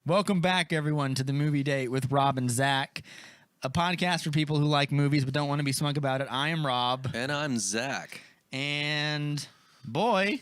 Welcome back, everyone, to the Movie Date with Rob and Zach, a podcast for people who like movies but don't want to be smug about it. I am Rob. And I'm Zach. And, boy...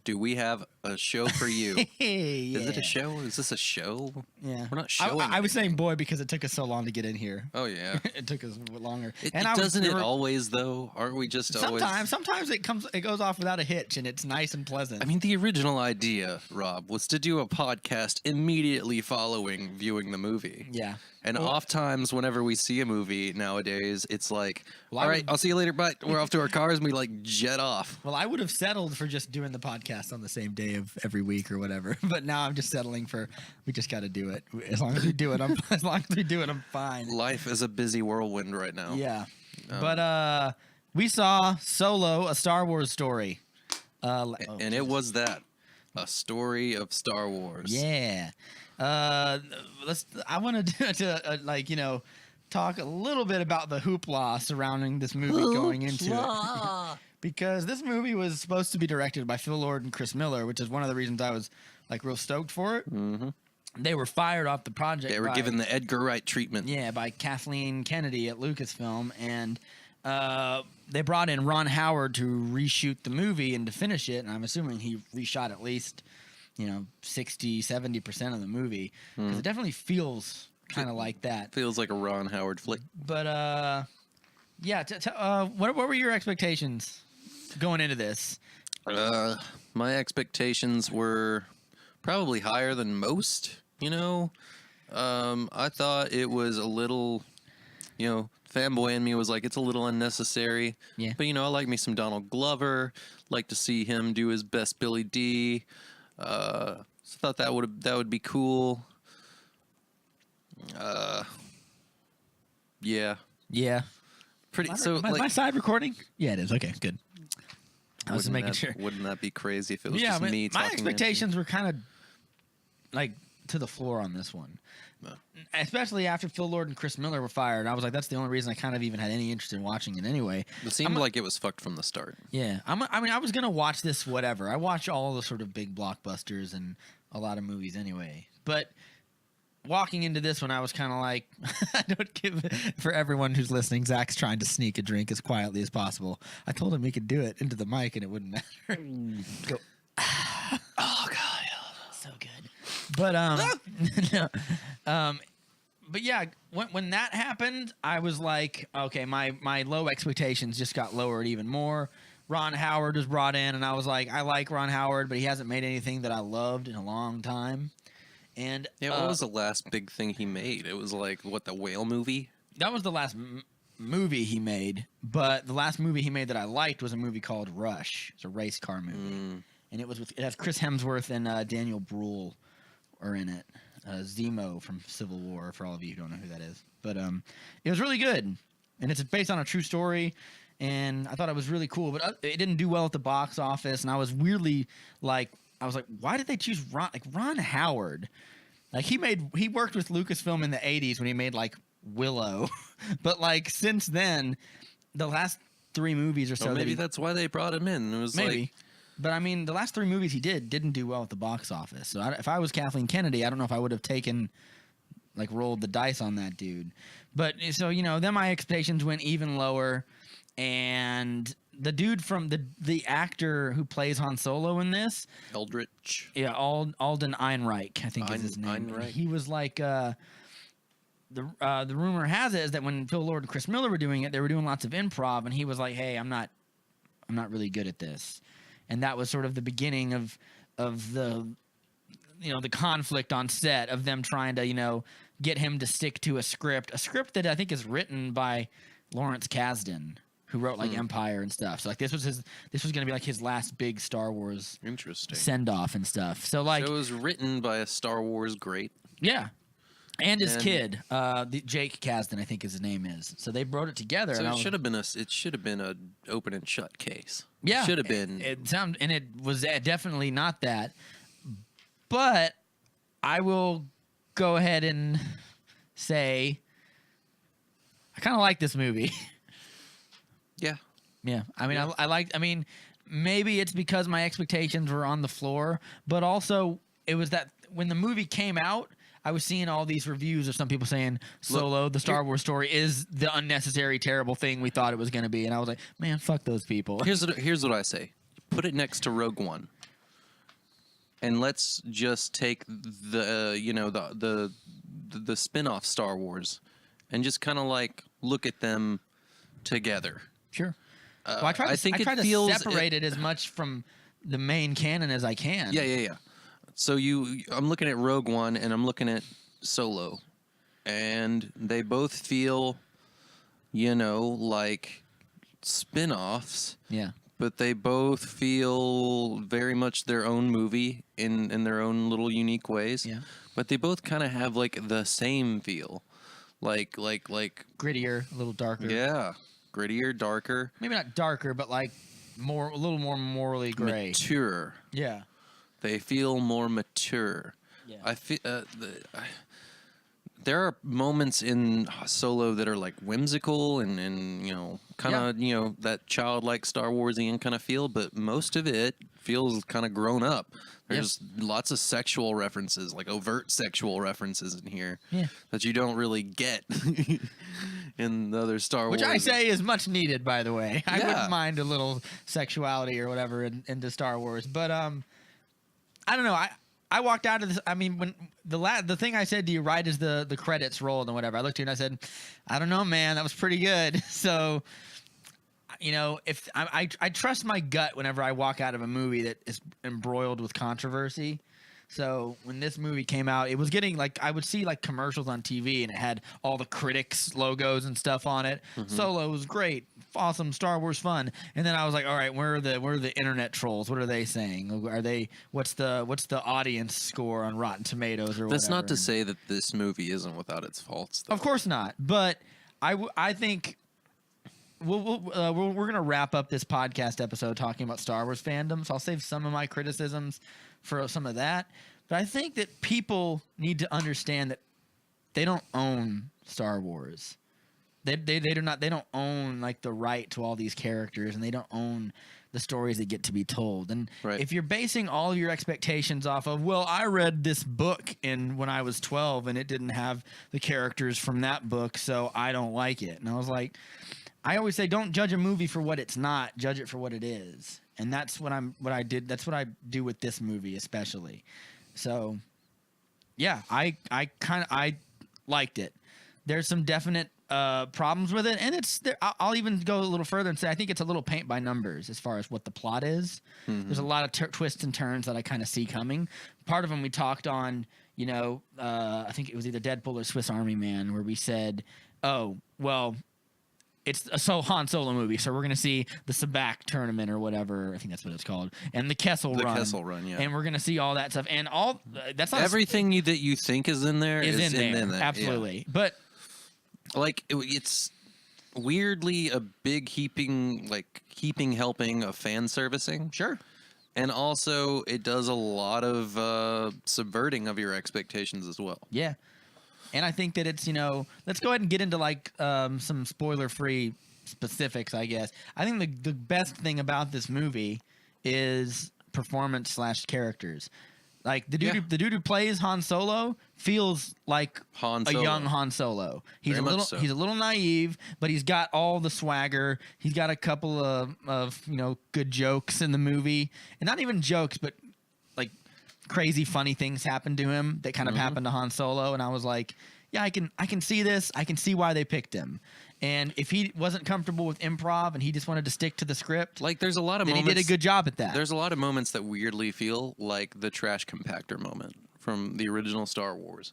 do we have a show for you? Yeah. Is it a show? Is this a show? Yeah. We're not showing I was saying boy because it took us so long to get in here. Oh, yeah. It took us longer. Doesn't it always, though? Aren't we just always... Sometimes it goes off without a hitch, and it's nice and pleasant. I mean, the original idea, Rob, was to do a podcast immediately following viewing the movie. Yeah. And oftentimes, whenever we see a movie nowadays, it's like, Well, all right, I'll see you later, bye. We're off to our cars, and we, like, jet off. Well, I would have settled for just doing the podcast on the same day of every week or whatever. But now I'm just settling for, we just got to do it. As long as we do it, I'm fine. Life is a busy whirlwind right now. Yeah. But we saw Solo, a Star Wars story. And it was that. A story of Star Wars. Yeah. I wanted to talk a little bit about the hoopla surrounding this movie going into it. Because this movie was supposed to be directed by Phil Lord and Chris Miller, which is one of the reasons I was like real stoked for it. Mm-hmm. They were fired off the project. They were given the Edgar Wright treatment. Yeah, by Kathleen Kennedy at Lucasfilm. And they brought in Ron Howard to reshoot the movie and to finish it. And I'm assuming he reshot at least, 60, 70% of the movie. Because it definitely feels kind of like that. Feels like a Ron Howard flick. But, what were your expectations going into this? My expectations were probably higher than most, I thought it was a little, fanboy in me was like, it's a little unnecessary. Yeah. But, I like me some Donald Glover, like to see him do his best Billy D. So thought that would be cool. Yeah. Yeah. Pretty. My side recording? Yeah, it is. Okay, good. I was just making sure. Wouldn't that be crazy if it was Yeah, just me talking? my expectations were kind of like to the floor on this one. No. Especially after Phil Lord and Chris Miller were fired. I was like, that's the only reason I kind of even had any interest in watching it anyway. It seemed like it was fucked from the start. Yeah. I was going to watch this whatever. I watch all the sort of big blockbusters and a lot of movies anyway. But walking into this one, I was kind of like, I don't give it. For everyone who's listening, Zach's trying to sneak a drink as quietly as possible. I told him he could do it into the mic and it wouldn't matter. Go. Oh, God. So good. But but yeah, when that happened, I was like, okay, my low expectations just got lowered even more. Ron Howard was brought in, and I was like, I like Ron Howard, but he hasn't made anything that I loved in a long time. And yeah, what was the last big thing he made? It was like the whale movie. That was the last movie he made, but the last movie he made that I liked was a movie called Rush. It's a race car movie, and it has Chris Hemsworth and Daniel Bruhl are in it. Zemo from Civil War, for all of you who don't know who that is. But it was really good, and it's based on a true story, and I thought it was really cool. But it didn't do well at the box office, and I was weirdly like, why did they choose Ron Howard? Like he worked with Lucasfilm in the 80s when he made like Willow, but like since then, the last 3 movies or so. Well, maybe that's why they brought him in. It was maybe. But I mean, the last 3 movies he didn't do well at the box office. So if I was Kathleen Kennedy, I don't know if I would have rolled the dice on that dude. But so then my expectations went even lower, and the dude from the actor who plays Han Solo in this, Eldritch. Yeah, Alden Ehrenreich, I think is his name. Ehrenreich. He was like the rumor has it is that when Phil Lord and Chris Miller were doing it, they were doing lots of improv, and he was like, "Hey, I'm not really good at this." And that was sort of the beginning of the the conflict on set of them trying to get him to stick to a script that I think is written by Lawrence Kasdan, who wrote like Empire and stuff. So like this was going to be like his last big Star Wars send off and stuff. So like it was written by a Star Wars great. Yeah. And his kid, Jake Kasdan, I think his name is. So they wrote it together. So it should have been a open and shut case. Yeah, should have been. It was definitely not that. But I will go ahead and say I kind of like this movie. Yeah. Yeah. I mean, I liked. I mean, maybe it's because my expectations were on the floor, but also it was that when the movie came out, I was seeing all these reviews of some people saying Solo, the Star Wars story, is the unnecessary, terrible thing we thought it was going to be, and I was like, man, fuck those people. Here's what I say: put it next to Rogue One, and let's just take the the spin-off Star Wars, and just kind of like look at them together. Sure. Well, I try to separate it as much from the main canon as I can. Yeah. So I'm looking at Rogue One and I'm looking at Solo, and they both feel, like spin-offs. Yeah. But they both feel very much their own movie in their own little unique ways. Yeah. But they both kind of have like the same feel, like Grittier, a little darker. Yeah, grittier, darker. Maybe not darker, but like a little more morally gray. Mature. Yeah. They feel more mature. Yeah. I feel there are moments in Solo that are like whimsical and kind of that childlike Star Warsian kind of feel, but most of it feels kind of grown up. There's lots of sexual references, like overt sexual references in here that you don't really get in the other Star Wars. Which I say is much needed, by the way. I wouldn't mind a little sexuality or whatever into Star Wars, but I don't know. I walked out of this. I mean, when the thing I said to you right as the credits rolled and whatever, I looked at you and I said, I don't know, man, that was pretty good. So, if I trust my gut whenever I walk out of a movie that is embroiled with controversy. So when this movie came out, it was getting I would see commercials on TV and it had all the critics logos and stuff on it. Mm-hmm. Solo was great, awesome, Star Wars fun. And then I was like, all right, where are the internet trolls? What are they saying? What's the audience score on Rotten Tomatoes or whatever? That's not to say that this movie isn't without its faults, though. Of course not. But I think we're going to wrap up this podcast episode talking about Star Wars fandom. So I'll save some of my criticisms for some of that. But I think that people need to understand that they don't own Star Wars. They don't own the right to all these characters, and they don't own the stories that get to be told. And if you're basing all of your expectations off of, well, I read this book when I was 12 and it didn't have the characters from that book, so I don't like it. And I was like, I always say, don't judge a movie for what it's not, judge it for what it is. And that's what I did. That's what I do with this movie, especially. So, yeah, I liked it. There's some definite problems with it, and I'll even go a little further and say I think it's a little paint by numbers as far as what the plot is. Mm-hmm. There's a lot of twists and turns that I kind of see coming. Part of them we talked on, I think it was either Deadpool or Swiss Army Man, where we said, oh, well, it's a Han Solo movie, so we're going to see the Sabacc tournament or whatever. I think that's what it's called. And the Kessel Run. The Kessel Run, yeah. And we're going to see all that stuff. And that's not everything that you think is in there is in there. Absolutely. Yeah. But it's weirdly a big heaping helping of fan servicing. Sure. And also it does a lot of subverting of your expectations as well. Yeah. And I think that it's, let's go ahead and get into some spoiler-free specifics, I guess. I think the best thing about this movie is performance/characters. The dude who plays Han Solo feels like a young Han Solo. He's a little naive, but he's got all the swagger. He's got a couple of good jokes in the movie, and not even jokes, but crazy funny things happened to him that kind of happened to Han Solo, and I was like, yeah, I can see this. I can see why they picked him. And if he wasn't comfortable with improv and he just wanted to stick to the script, there's a lot of moments, he did a good job at that. There's a lot of moments that weirdly feel like the trash compactor moment from the original Star Wars.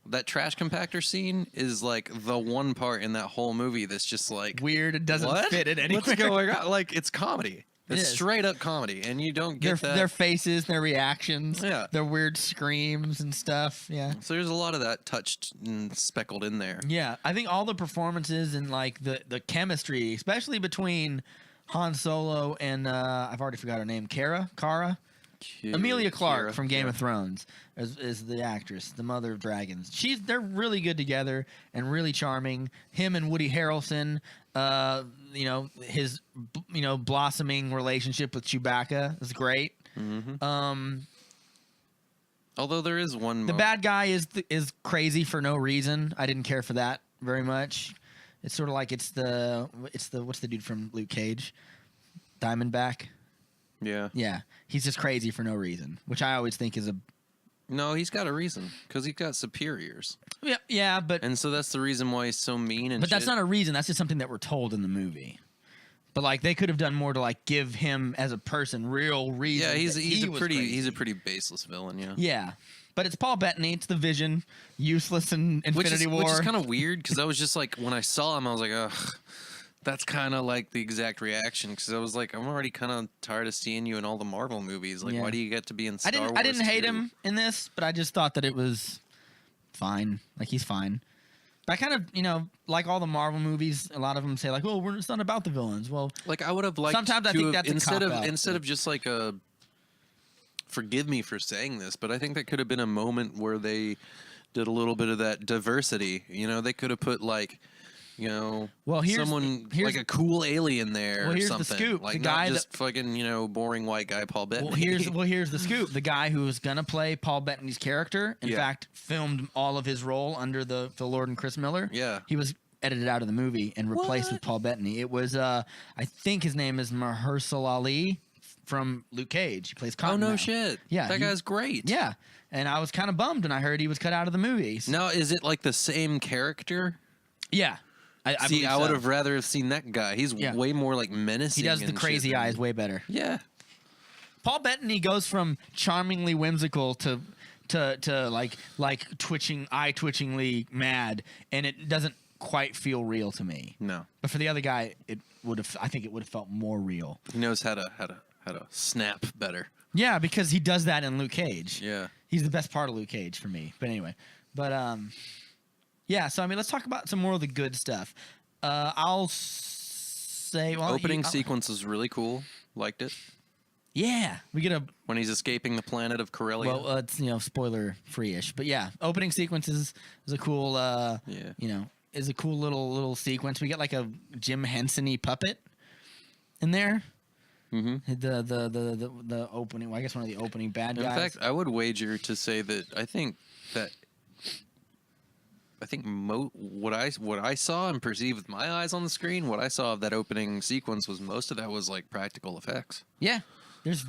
That trash compactor scene is the one part in that whole movie that's just weird. It doesn't fit it anywhere. What's going on? It's comedy. It's straight up comedy, and you don't get their faces, their reactions, their weird screams and stuff. Yeah. So there's a lot of that touched and speckled in there. Yeah, I think all the performances and the chemistry, especially between Han Solo and I've already forgot her name, Cara. Emilia Clarke from Game of Thrones is the actress, the mother of dragons. They're really good together and really charming. Him and Woody Harrelson, his blossoming relationship with Chewbacca is great. Mm-hmm. Although there is one. The bad guy is crazy for no reason. I didn't care for that very much. It's sort of like it's the what's the dude from Luke Cage, Diamondback. Yeah, he's just crazy for no reason, which I always think is a. No, he's got a reason because he's got superiors. Yeah, but and so that's the reason why he's so mean. And but that's not a reason. That's just something that we're told in the movie. But like they could have done more to like give him as a person real reason. Yeah, he's a pretty baseless villain. Yeah. Yeah. But it's Paul Bettany. It's the Vision, useless in Infinity War. Which is kind of weird because I was just like, when I saw him, I was like, ugh, that's kind of like the exact reaction because I was like, I'm already kind of tired of seeing you in all the Marvel movies. Like, why do you get to be in Star Wars? I didn't hate him in this, but I just thought that it was fine. Like, he's fine. But I kind of, like all the Marvel movies, a lot of them say like, "Oh, it's not about the villains." Well, like I would have liked sometimes I think that's instead of just like a. Forgive me for saying this, but I think that could have been a moment where they did a little bit of that diversity. They could have put like, someone like a cool alien there. Well, here's or something. The scoop. Like the guy not just fucking boring white guy Paul Bettany. Here's the scoop. The guy who was gonna play Paul Bettany's character, in fact, filmed all of his role under the Phil Lord and Chris Miller. Yeah, he was edited out of the movie and replaced with Paul Bettany. It was I think his name is Mahershala Ali. From Luke Cage. He plays Cotton. Oh, no shit. Yeah. That guy's great. Yeah. And I was kind of bummed when I heard he was cut out of the movies. Now, is it like the same character? Yeah. I would have rather seen that guy. He's way more like menacing. He does the crazy eyes way better. Yeah. Paul Bettany goes from charmingly whimsical to like eye-twitchingly mad, and it doesn't quite feel real to me. No. But for the other guy, I think it would have felt more real. He knows how to snap better. Yeah, because he does that in Luke Cage. Yeah. He's the best part of Luke Cage for me. But anyway. Yeah, so I mean, let's talk about some more of the good stuff. I'll say opening sequence is really cool. Liked it. Yeah. We get when he's escaping the planet of Corellia. Well, it's spoiler free-ish. But yeah, opening sequence is a cool is a cool little sequence. We get like a Jim Henson-y puppet in there. Mm-hmm. The opening. Well, I guess one of the opening bad guys. In fact, I would wager to say that I think what I saw and perceived with my eyes on the screen, what I saw of that opening sequence was most of that was like practical effects. Yeah, there's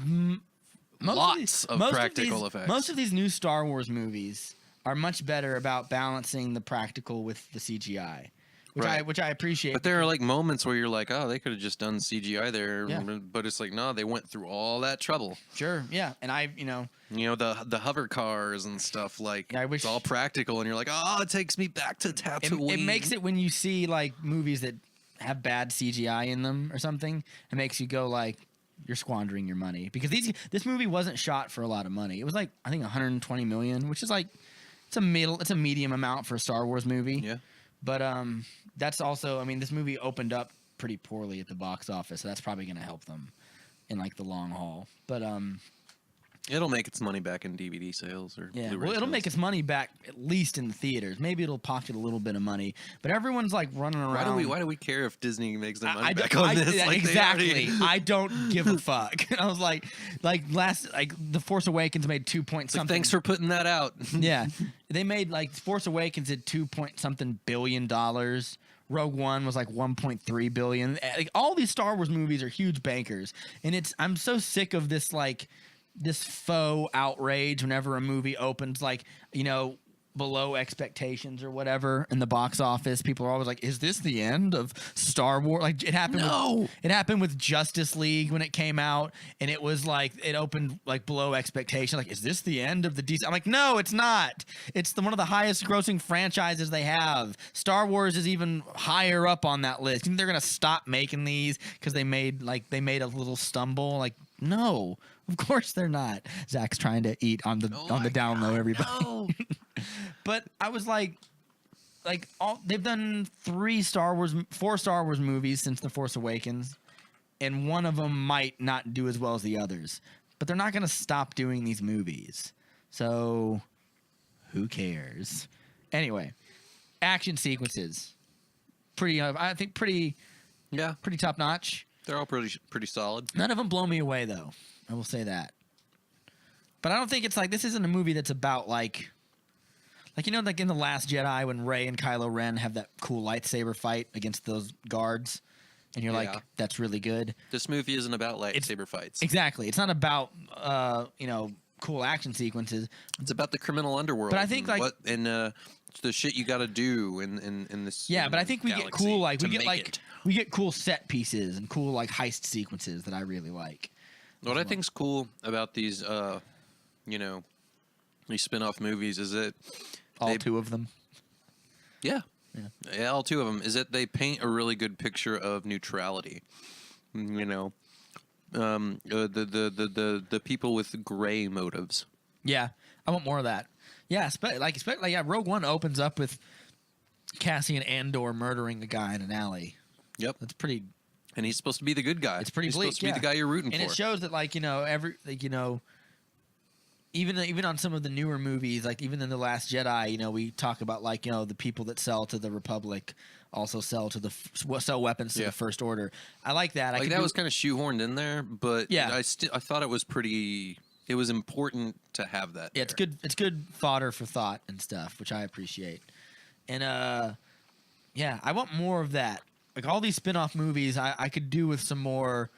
lots of practical effects. Most of these new Star Wars movies are much better about balancing the practical with the CGI. Which I appreciate. But there are like moments where you're like, oh, they could have just done CGI there. Yeah. But it's like, no, they went through all that trouble. Sure, yeah. And the hover cars and stuff, like it's all practical, and you're like, oh, it takes me back to Tatooine. It makes it when you see like movies that have bad CGI in them or something, it makes you go like, you're squandering your money. Because this movie wasn't shot for a lot of money. It was like, I think 120 million, which is like, it's a medium amount for a Star Wars movie. Yeah. But that's also, I mean, this movie opened up pretty poorly at the box office, so that's probably going to help them in like the long haul. But it'll make its money back in DVD sales or yeah. Blu-ray Well, it'll sales. make its money back at least in the theaters. Maybe it'll pocket a little bit of money, but everyone's like running around. Why do we care if Disney makes their money back on this? Yeah, like exactly. I don't give a fuck. I was like The Force Awakens made 2 point something. Thanks for putting that out. Yeah, they made like Force Awakens at $2 point something billion. Rogue One was like 1.3 billion. Like, all these Star Wars movies are huge bankers, and I'm so sick of this this faux outrage whenever a movie opens below expectations or whatever in the box office. People are always like, is this the end of Star Wars? Like, it happened with Justice League when it came out, and it was like, it opened like below expectation. Like, is this the end of the DC? I'm like, no, it's not. It's one of the highest grossing franchises they have. Star Wars is even higher up on that list. You think they're going to stop making these because they made a little stumble? Like, no, of course they're not. Zach's trying to eat on the down low, everybody. No. But I was like they've done 4 Star Wars movies since The Force Awakens, and one of them might not do as well as the others. But they're not going to stop doing these movies. So who cares? Anyway, action sequences. Pretty top notch. They're all pretty solid. None of them blow me away, though. I will say that. But I don't think it's like this isn't a movie that's about like you know, like in The Last Jedi when Rey and Kylo Ren have that cool lightsaber fight against those guards, and you're like, that's really good. This movie isn't about lightsaber fights. Exactly. It's not about you know, cool action sequences. It's about the criminal underworld. But I think like the shit you got to do in this. Yeah, but I think we get cool we get cool set pieces and cool like heist sequences that I really like. What I think's cool about these you know, these spin-off movies is that all two of them. Yeah, all two of them is that they paint a really good picture of neutrality. You know, the people with gray motives. Yeah, I want more of that. Yeah, especially Rogue One opens up with Cassian Andor murdering a guy in an alley. Yep, that's pretty. And he's supposed to be the good guy. It's pretty he's bleak. Supposed to be the guy you're rooting for. And it shows that, like, you know, even on some of the newer movies, like even in The Last Jedi, you know, we talk about like, you know, the people that sell to the Republic also sell weapons to the First Order. I like that. Like that was kind of shoehorned in there, but yeah, I thought it was pretty. It was important to have that. Yeah, there. It's good fodder for thought and stuff, which I appreciate. And yeah, I want more of that. Like all these spin-off movies, I could do with some more.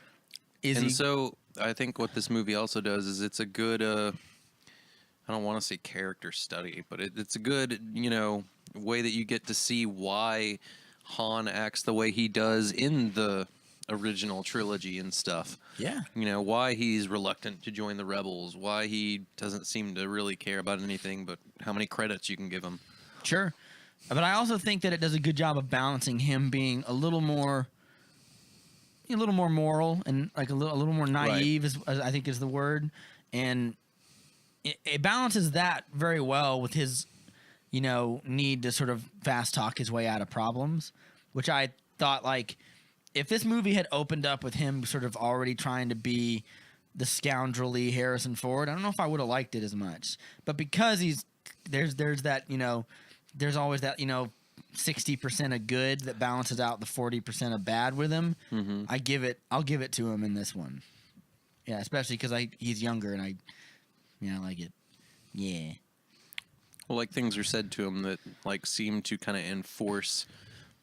So I think what this movie also does is it's a good. I don't want to say character study, but it's a good, you know, way that you get to see why Han acts the way he does in the original trilogy and stuff. Yeah. You know, why he's reluctant to join the rebels, why he doesn't seem to really care about anything but how many credits you can give him. Sure. But I also think that it does a good job of balancing him being a little more moral and like a little more naive, as I think is the word. And it balances that very well with his, you know, need to sort of fast talk his way out of problems, which I thought, like, if this movie had opened up with him sort of already trying to be the scoundrelly Harrison Ford, I don't know if I would have liked it as much. But because there's that, you know, there's always that, you know, 60% of good that balances out the 40% of bad with him. Mm-hmm. I'll give it to him in this one. Yeah, especially because he's younger and I like it. Yeah. Well, like things are said to him that like seem to kind of enforce,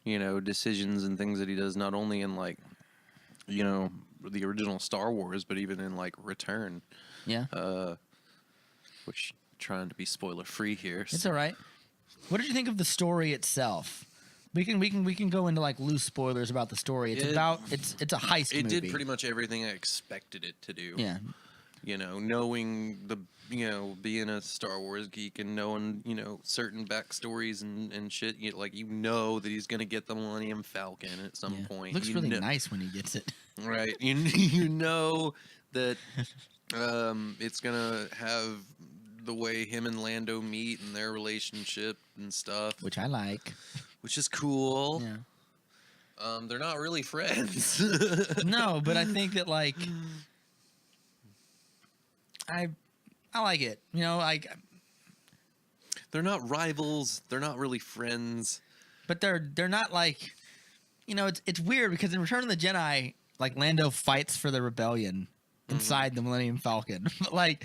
you know, decisions and things that he does not only in like, you know, the original Star Wars, but even in like Return. Yeah. Which trying to be spoiler free here. It's all right. What did you think of the story itself? We can go into like loose spoilers about the story. It's a heist movie. It did pretty much everything I expected it to do. Yeah. You know, knowing being a Star Wars geek and knowing, you know, certain backstories and shit, you know that he's going to get the Millennium Falcon at some point. Looks really nice when he gets it. Right. You know that it's going to have the way him and Lando meet and their relationship and stuff. Which I like. Which is cool. Yeah. They're not really friends. No, but I think that, like... I like it. You know, like they're not rivals. They're not really friends. But they're not like, you know, it's weird because in Return of the Jedi, like Lando fights for the rebellion inside the Millennium Falcon. Like,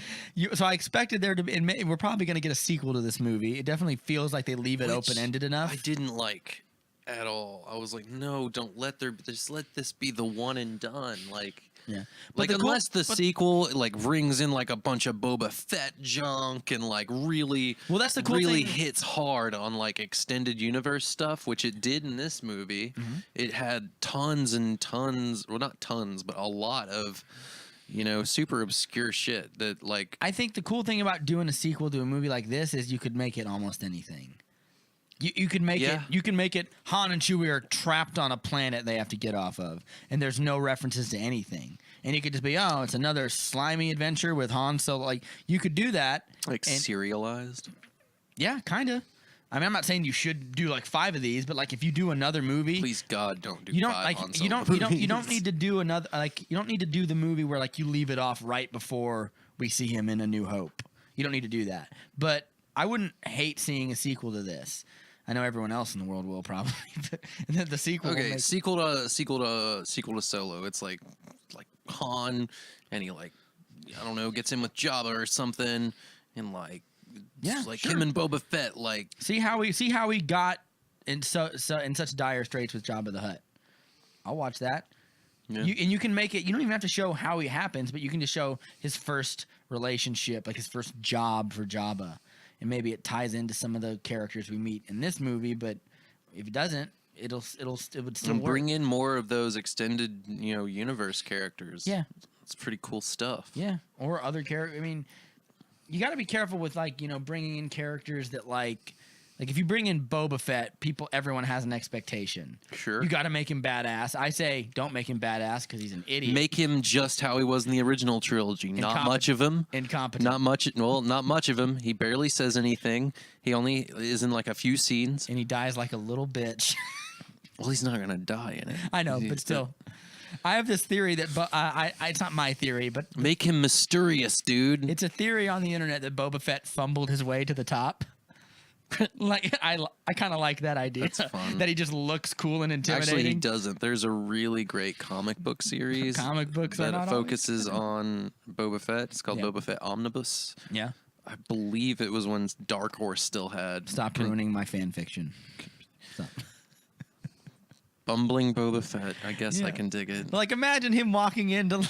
so I expected there to be. And we're probably going to get a sequel to this movie. It definitely feels like they leave it open-ended enough. I didn't like at all. I was like, no, just let this be the one and done. Like. Yeah, but like unless the sequel like rings in like a bunch of Boba Fett junk and like really, that's the cool really thing. Hits hard on like extended universe stuff, which it did in this movie. Mm-hmm. It had tons and tons, well not tons, but a lot of, you know, super obscure shit that like. I think the cool thing about doing a sequel to a movie like this is you could make it almost anything. You could make it. You can make it. Han and Chewie are trapped on a planet they have to get off of, and there's no references to anything. And it could just be, it's another slimy adventure with Han. So like, you could do that, like serialized. Yeah, kind of. I mean, I'm not saying you should do like 5 of these, but like if you do another movie, please God, don't do. You don't 5 like. Han You don't need to do another. Like you don't need to do the movie where like you leave it off right before we see him in A New Hope. You don't need to do that. But I wouldn't hate seeing a sequel to this. I know everyone else in the world will probably. And then the sequel. Okay, sequel to Solo. It's like Han, and he like I don't know, gets in with Jabba or something, and like sure. him and Boba Fett, like see how he got in in such dire straits with Jabba the Hutt. I'll watch that. Yeah. You can make it. You don't even have to show how he happens, but you can just show his first relationship, like his first job for Jabba, and maybe it ties into some of the characters we meet in this movie. But if it doesn't, it would still work. Bring in more of those extended, universe characters. Yeah, it's pretty cool stuff. Yeah, or other characters. I mean, you got to be careful with bringing in characters that like if you bring in Boba Fett, everyone has an expectation. Sure. You got to make him badass. I say don't make him badass because he's an idiot. Make him just how he was in the original trilogy. Not much of him. Incompetent. Not much of him. He barely says anything. He only is in like a few scenes. And he dies like a little bitch. Well, he's not going to die in it. I know, but still. I have this theory that it's not my theory, but make him mysterious, dude. It's a theory on the internet that Boba Fett fumbled his way to the top. Like I kind of like that idea. That's fun. That he just looks cool and intimidating. Actually, he doesn't. There's a really great comic book series that focuses on Boba Fett. It's called Boba Fett Omnibus. Yeah. I believe it was when Dark Horse still had. Stop ruining my fan fiction. Stop. Bumbling Boba Fett. I guess I can dig it. Like, imagine him walking into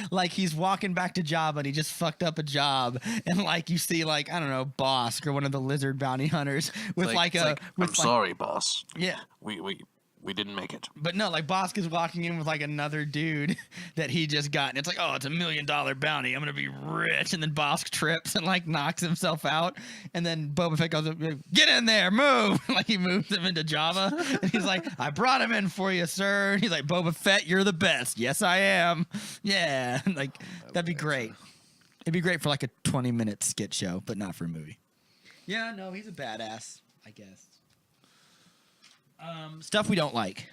like he's walking back to Jabba and he just fucked up a job, and like you see I don't know, Bosk or one of the lizard bounty hunters with I'm sorry, boss. Yeah. We didn't make it. But no, like Bosk is walking in with like another dude that he just got, and it's like, oh, it's $1 million bounty. I'm gonna be rich, and then Bosk trips and like knocks himself out, and then Boba Fett goes, "Get in there, move!" Like he moves him into Jabba, and he's like, "I brought him in for you, sir." And he's like, "Boba Fett, you're the best." "Yes, I am." Yeah, like that'd be great. It'd be great for like a 20-minute skit show, but not for a movie. Yeah, no, he's a badass, I guess. Stuff we don't like.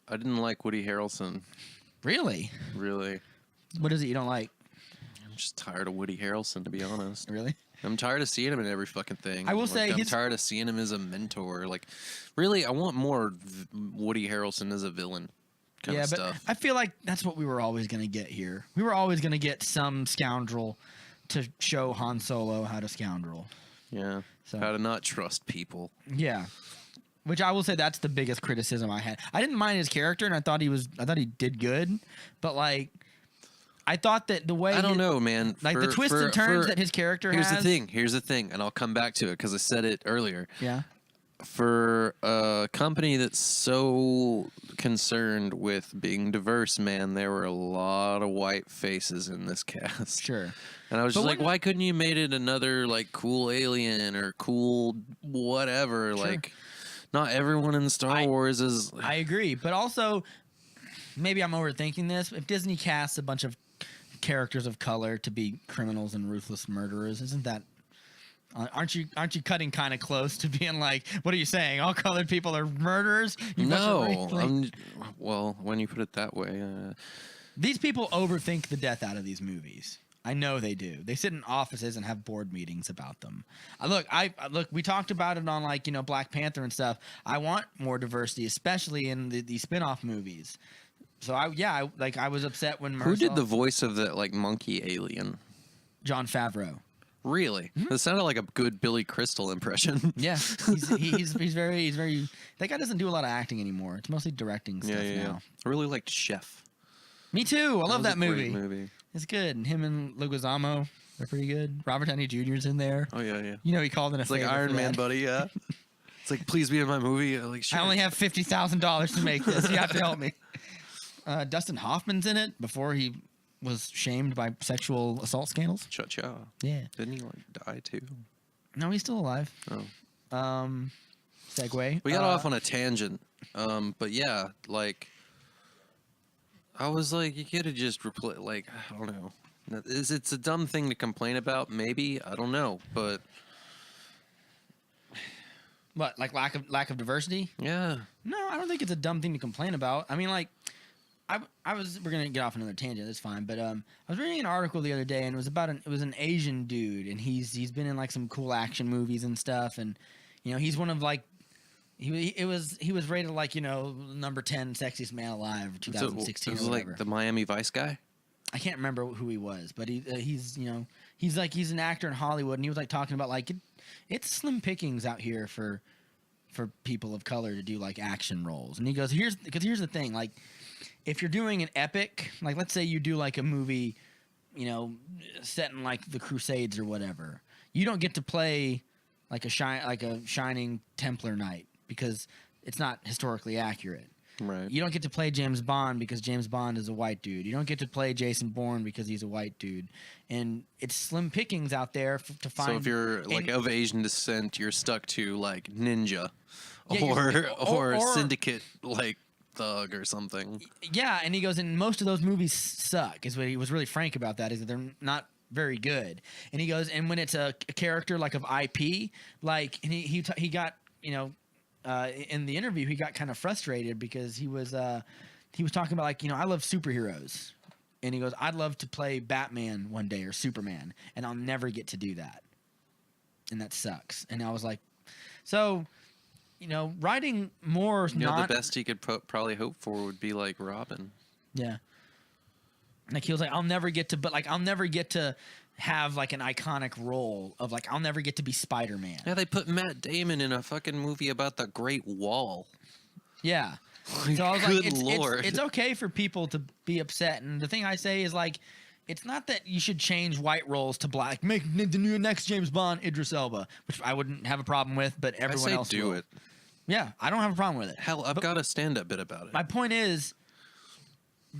I didn't like Woody Harrelson. Really? Really. What is it you don't like? I'm just tired of Woody Harrelson, to be honest. Really? I'm tired of seeing him in every fucking thing. I will say I'm tired of seeing him as a mentor. Like, really, I want more Woody Harrelson as a villain kind of stuff. I feel like that's what we were always going to get here. We were always going to get some scoundrel to show Han Solo how to scoundrel. Yeah. So. How to not trust people. Yeah. Which I will say that's the biggest criticism I had. I didn't mind his character, and I thought he did good, but like I thought that the way I don't know, man. Like the twists and turns that his character has. Here's the thing, and I'll come back to it because I said it earlier. Yeah. For a company that's so concerned with being diverse, man, there were a lot of white faces in this cast. Sure. And I was just like, why couldn't you made it another like cool alien or cool whatever? Sure. Like, not everyone in Star Wars is. I agree, but also maybe I'm overthinking this. If Disney casts a bunch of characters of color to be criminals and ruthless murderers, isn't that? Aren't you cutting kind of close to being like, what are you saying? All colored people are murderers? Well, when you put it that way, these people overthink the death out of these movies. I know they do. They sit in offices and have board meetings about them. Look. We talked about it on Black Panther and stuff. I want more diversity, especially in the spin-off movies. So I was upset when Who did the voice of the monkey alien? Jon Favreau. Really? Mm-hmm. That sounded like a good Billy Crystal impression. Yeah, he's very. That guy doesn't do a lot of acting anymore. It's mostly directing stuff now. I really liked Chef. Me too. I love that movie. Great movie. It's good. And him and Leguizamo, they're pretty good. Robert Downey Jr.'s in there. Oh yeah. He called in a favor. It's like Iron Man, buddy. Yeah. It's like, please be in my movie. Sure. I only have $50,000 to make this. You have to help me. Dustin Hoffman's in it before he was shamed by sexual assault scandals. Cha-cha. Yeah. Didn't he die too? No, he's still alive. Oh. Segue. We got off on a tangent. But yeah, I was like, you could have just replaced, I don't know. It's a dumb thing to complain about, maybe. I don't know, but... What, lack of diversity? Yeah. No, I don't think it's a dumb thing to complain about. I mean, we're going to get off another tangent, that's fine, but I was reading an article the other day, and it was about it was an Asian dude, and he's been in, some cool action movies and stuff, and, he's one of, He was rated number 10 sexiest man alive 2016. So it was or whatever. the Miami Vice guy. I can't remember who he was, but he's he's an actor in Hollywood, and he was like talking about like it's slim pickings out here for people of color to do like action roles. And he goes, here's the thing, like if you're doing an epic, like let's say you do like a movie, set in like the Crusades or whatever, you don't get to play like a shining Templar knight because it's not historically accurate. Right. You don't get to play James Bond because James Bond is a white dude. You don't get to play Jason Bourne because he's a white dude. And it's slim pickings out there to find. So if you're like of Asian descent, you're stuck to like ninja, Yeah, or syndicate like thug or something. Yeah, and he goes, and most of those movies suck. Is what he was really frank about. That is that they're not very good. And he goes, and when it's a character like of IP, like, and he got in the interview, he got kind of frustrated because he was talking about like, I love superheroes, and he goes, I'd love to play Batman one day or Superman, and I'll never get to do that, and that sucks. And I was like, so, writing more. The best he could probably hope for would be like Robin. Yeah. Like he was like, I'll never get to have like an iconic role of like I'll never get to be Spider-Man. Yeah, they put Matt Damon in a fucking movie about the Great Wall. Yeah. So I was like, it's okay for people to be upset. And the thing I say is like, it's not that you should change white roles to black. Make the new next James Bond Idris Elba, which I wouldn't have a problem with, but everyone else do will. it. Yeah, I don't have a problem with it. Hell, I've got a stand-up bit about it. My point is,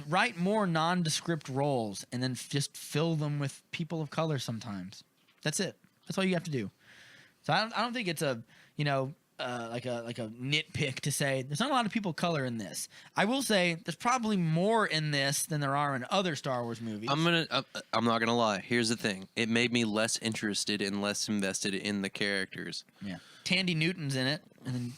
write more nondescript roles and then just fill them with people of color sometimes. That's it. That's all you have to do. So I don't think it's a like a nitpick to say there's not a lot of people of color in this. I will say there's probably more in this than there are in other Star Wars movies. I'm not gonna lie. Here's the thing. It made me less interested and less invested in the characters. Yeah, Tandy Newton's in it, and then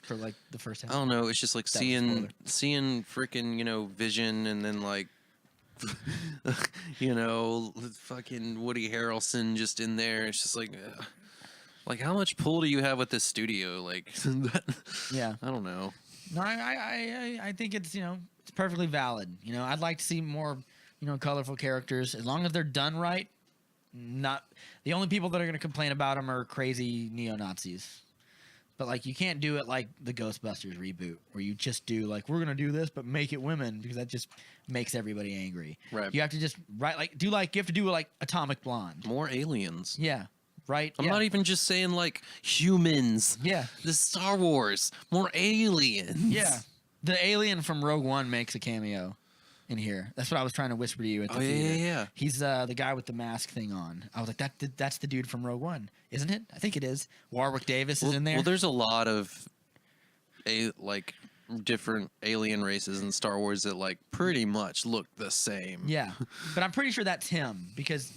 for like the first half. I don't know. It's just like seeing freaking Vision, and then like fucking Woody Harrelson just in there. It's just like how much pull do you have with this studio? Like, yeah, I don't know. No, I think it's it's perfectly valid. I'd like to see more colorful characters as long as they're done right. Not the only people that are going to complain about them are crazy neo-Nazis. But like you can't do it like the Ghostbusters reboot where you just do like we're gonna do this but make it women because that just makes everybody angry. Right. You have to just you have to do like Atomic Blonde. More aliens. Yeah. Right. I'm not even just saying like humans. Yeah. The Star Wars. More aliens. Yeah. The alien from Rogue One makes a cameo in here. That's what I was trying to whisper to you at the theater. Yeah. He's the guy with the mask thing on. I was like, that's the dude from Rogue One, isn't it? I think it is. Warwick Davis is in there. Well, there's a lot of different alien races in Star Wars that like pretty much look the same. Yeah, but I'm pretty sure that's him because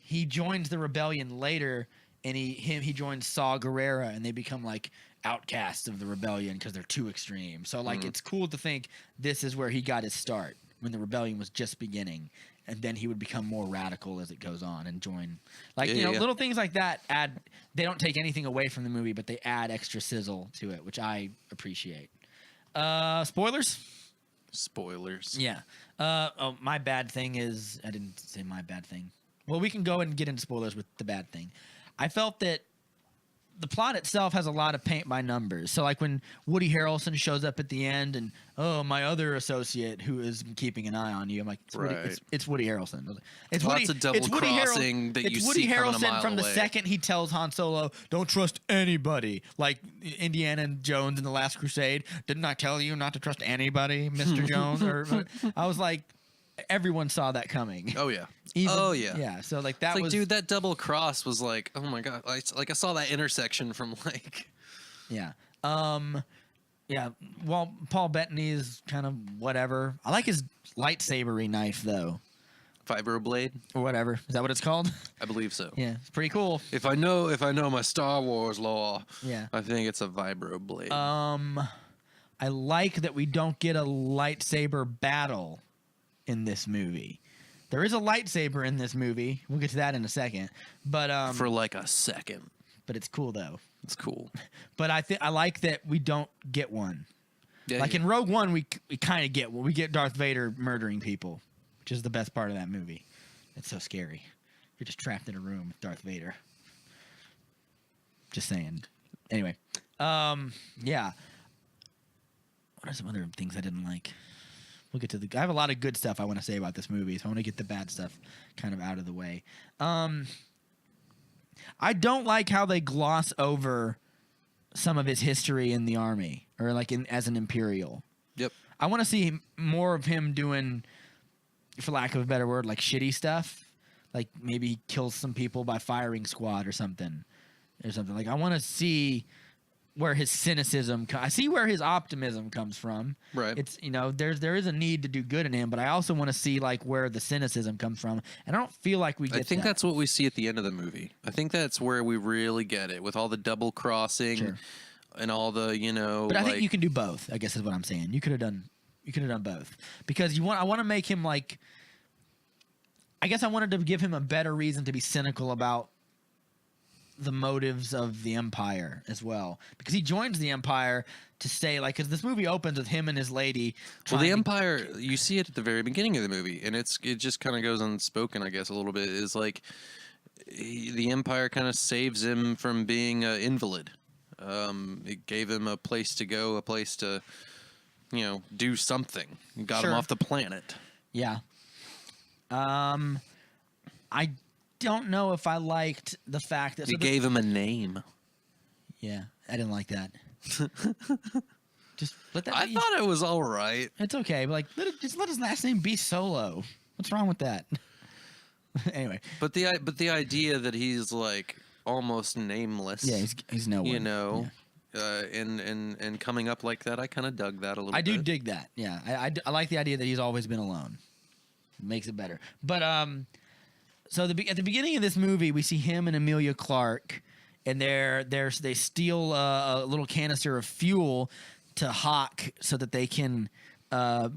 he joins the rebellion later, and he joins Saw Gerrera, and they become like outcasts of the rebellion because they're too extreme. So like it's cool to think this is where he got his start when the rebellion was just beginning, and then he would become more radical as it goes on and join little things like that they don't take anything away from the movie, but they add extra sizzle to it, which I appreciate. Spoilers. Yeah. My bad thing is I didn't say my bad thing. Well, we can go and get into spoilers with the bad thing. I felt that the plot itself has a lot of paint by numbers. So like when Woody Harrelson shows up at the end and, oh, my other associate who is keeping an eye on you. I'm like, it's Woody Harrelson. It's lots of double crossing that you see coming a mile from the away. second he tells Han Solo, don't trust anybody. Like Indiana Jones in The Last Crusade. Didn't I tell you not to trust anybody, Mr. Jones? I was like, everyone saw that coming. Oh yeah. Yeah. So like that was dude, that double cross was like, oh my god. I saw that intersection from like. Yeah. Yeah. Well, Paul Bettany is kind of whatever. I like his lightsabery knife though. Vibroblade or whatever. Is that what it's called? I believe so. Yeah, it's pretty cool. If I know my Star Wars lore, yeah, I think it's a vibroblade. I like that we don't get a lightsaber battle in this movie. There is a lightsaber in this movie. We'll get to that in a second. But for like a second. But it's cool though. It's cool. But I like that we don't get one. Yeah, like in Rogue One, we kind of get one. We get Darth Vader murdering people, which is the best part of that movie. It's so scary. You're just trapped in a room with Darth Vader. Just saying. Anyway, yeah. What are some other things I didn't like? We'll get to I have a lot of good stuff I want to say about this movie, so I want to get the bad stuff kind of out of the way. I don't like how they gloss over some of his history in the army, or like as an Imperial. Yep. I want to see more of him doing, for lack of a better word, like shitty stuff. Like maybe he kills some people by firing squad or something. Like I want to see where his cynicism. I see where his optimism comes from. Right. It's there is a need to do good in him, but I also want to see like where the cynicism comes from, and I don't feel like we get. I think that. that's what we see at the end of the movie. I think that's where we really get it with all the double crossing. Sure. And all the But I think you can do both. I guess is what I'm saying. You could have done both because I want to make him like. I guess I wanted to give him a better reason to be cynical about the motives of the Empire as well, because he joins the Empire to stay like, because this movie opens with him and his lady. Well, the Empire, you see it at the very beginning of the movie, and it just kind of goes unspoken, I guess, a little bit. Is like the Empire kind of saves him from being an invalid. It gave him a place to go, a place to, do something. Got him off the planet. Yeah. I don't know if I liked the fact that we gave him a name. Yeah, I didn't like that. Just let that. I thought it was all right. It's okay, but like just let his last name be Solo. What's wrong with that? Anyway, but the idea that he's like almost nameless. Yeah, he's no one. Yeah. And coming up like that, I kind of dug that a little bit. I do dig that. Yeah, I like the idea that he's always been alone. It makes it better. But so at the beginning of this movie, we see him and Emilia Clarke, and they steal a little canister of fuel to Hawk so that they can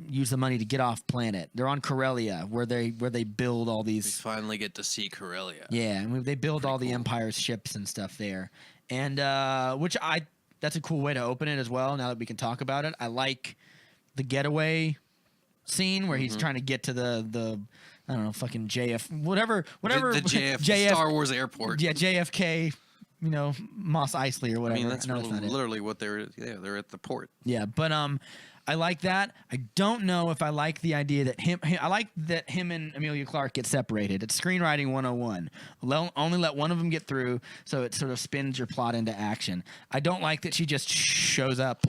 use the money to get off planet. They're on Corellia, where they build all these. We finally get to see Corellia. Yeah, and they build all the Empire's ships and stuff there, and that's a cool way to open it as well. Now that we can talk about it, I like the getaway scene where he's trying to get to the I don't know, fucking whatever the JF Star Wars airport. Yeah, JFK, Mos Eisley or whatever. I mean, that's literally what they're at the port. Yeah, but I like that. I don't know if I like the idea that I like that him and Emilia Clarke get separated. It's screenwriting 101. Only let one of them get through, so it sort of spins your plot into action. I don't like that she just shows up.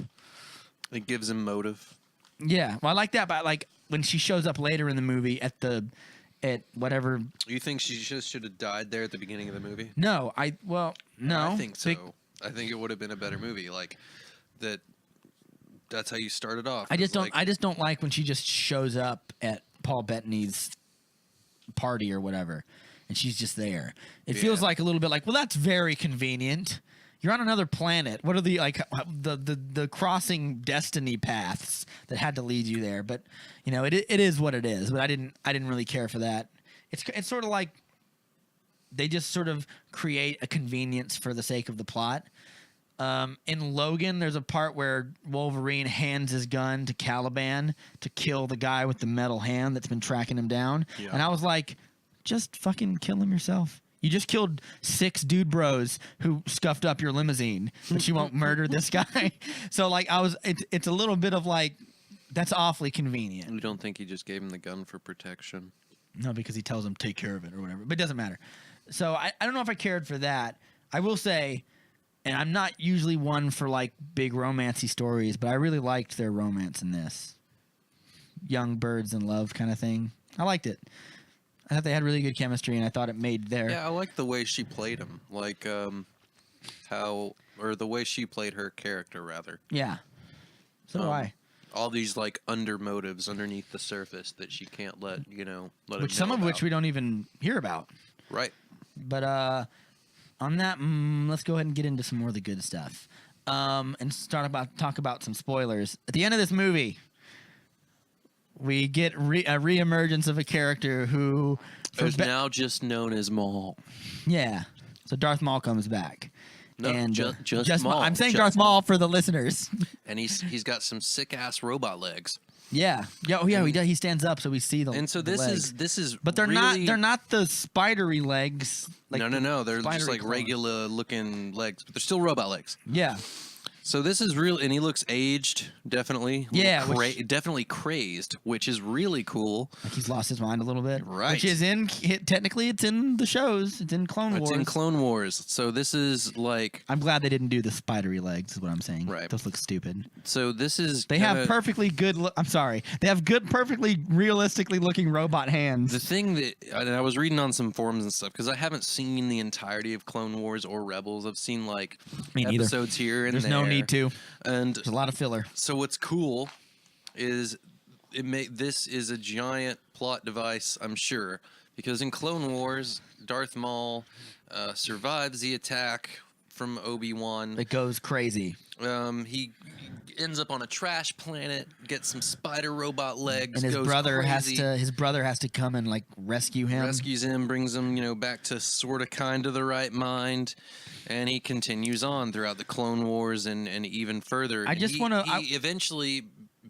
It gives him motive. Yeah, well, I like that, but like when she shows up later in the movie at whatever. You think she just should have died there at the beginning of the movie? No, no. I think so. I think it would have been a better movie. Like that. That's how you started off. I just don't like when she just shows up at Paul Bettany's party or whatever, and she's just there. It feels like a little bit like, well, that's very convenient. You're on another planet. What are the crossing destiny paths that had to lead you there? But it is what it is. But I didn't really care for that. It's sort of like they just sort of create a convenience for the sake of the plot. In Logan, there's a part where Wolverine hands his gun to Caliban to kill the guy with the metal hand that's been tracking him down. Yeah. And I was like, just fucking kill him yourself. You just killed 6 dude bros who scuffed up your limousine, but you won't murder this guy. So like it's a little bit of like, that's awfully convenient. You don't think he just gave him the gun for protection? No, because he tells him take care of it or whatever. But it doesn't matter. So I don't know if I cared for that. I will say, and I'm not usually one for like big romancy stories, but I really liked their romance in this. Young birds in love kind of thing. I liked it. I thought they had really good chemistry, and I thought it made their... Yeah, I like the way she played him. Like, the way she played her character, rather. Yeah. So do I. All these, like, under motives underneath the surface that she can't let which some of which we don't even hear about. Right. But, on that, let's go ahead and get into some more of the good stuff. And talk about some spoilers. At the end of this movie... we get a reemergence of a character who is now just known as Maul. Yeah, so Darth Maul comes back. No, and just Maul. I'm saying Darth Maul for the listeners. And he's got some sick ass robot legs. Yeah. Oh yeah. He stands up, so we see the. And so the legs. this is. But they're really, not. They're not the spidery legs. Like no. They're just spidery like claws. regular looking legs, but they're still robot legs. Yeah. So this is real, and he looks aged, definitely. Yeah, Definitely crazed, which is really cool. Like he's lost his mind a little bit. Right. Which is technically it's in the shows. It's in Clone Wars. It's in Clone Wars. So this is like. I'm glad they didn't do the spidery legs. Is what I'm saying. Right. Those look stupid. So this is. They have perfectly good. I'm sorry. They have good, perfectly realistically looking robot hands. The thing that and I was reading on some forums and stuff because I haven't seen the entirety of Clone Wars or Rebels. I've seen like Me neither. episodes here and There's there. no need to. And There's a lot of filler. so what's cool is this is a giant plot device, I'm sure, because in Clone Wars, Darth Maul survives the attack from Obi-Wan. It goes crazy. He ends up on a trash planet, gets some spider robot legs, And his goes brother crazy, has to come and like rescue him. rescues him, brings him, back to sort of kind of the right mind, and he continues on throughout the Clone Wars and even further. I just wanna- He eventually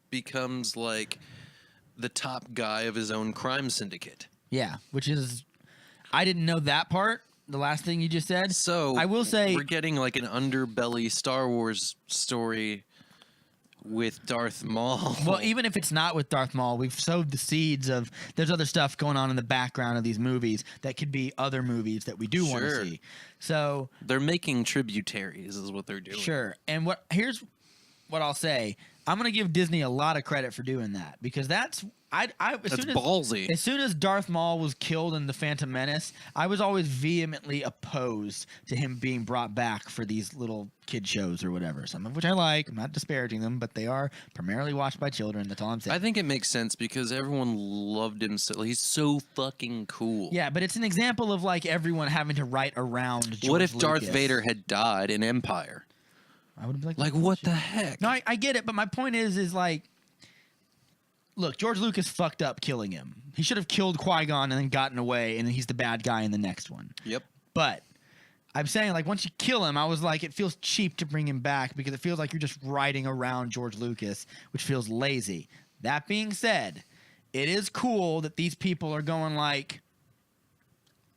becomes like the top guy of his own crime syndicate. Yeah, which is I didn't know that part. The last thing you just said. So I will say we're getting like an underbelly Star Wars story with Darth Maul. well, even if it's not with Darth Maul, we've sowed the seeds of there's other stuff going on in the background of these movies that could be other movies that we do want Sure. to see. So They're making tributaries, is what they're doing. sure. And here's what I'll say. I'm gonna give Disney a lot of credit for doing that because that's That's ballsy. As soon as Darth Maul was killed in The Phantom Menace, I was always vehemently opposed to him being brought back for these little kid shows or whatever. Some of which I like. I'm not disparaging them, but they are primarily watched by children. That's all I'm saying. I think it makes sense because everyone loved him so. He's so fucking cool. Yeah, but it's an example of like everyone having to write around George What if Darth Lucas. Vader had died in Empire? I would be Like, what the heck? No, I get it, but my point is like, look, George Lucas fucked up killing him. He should have killed Qui-Gon and then gotten away, and then he's the bad guy in the next one. Yep. But I'm saying, like, once you kill him, I was like, it feels cheap to bring him back because it feels like you're just riding around George Lucas, which feels lazy. That being said, it is cool that these people are going like,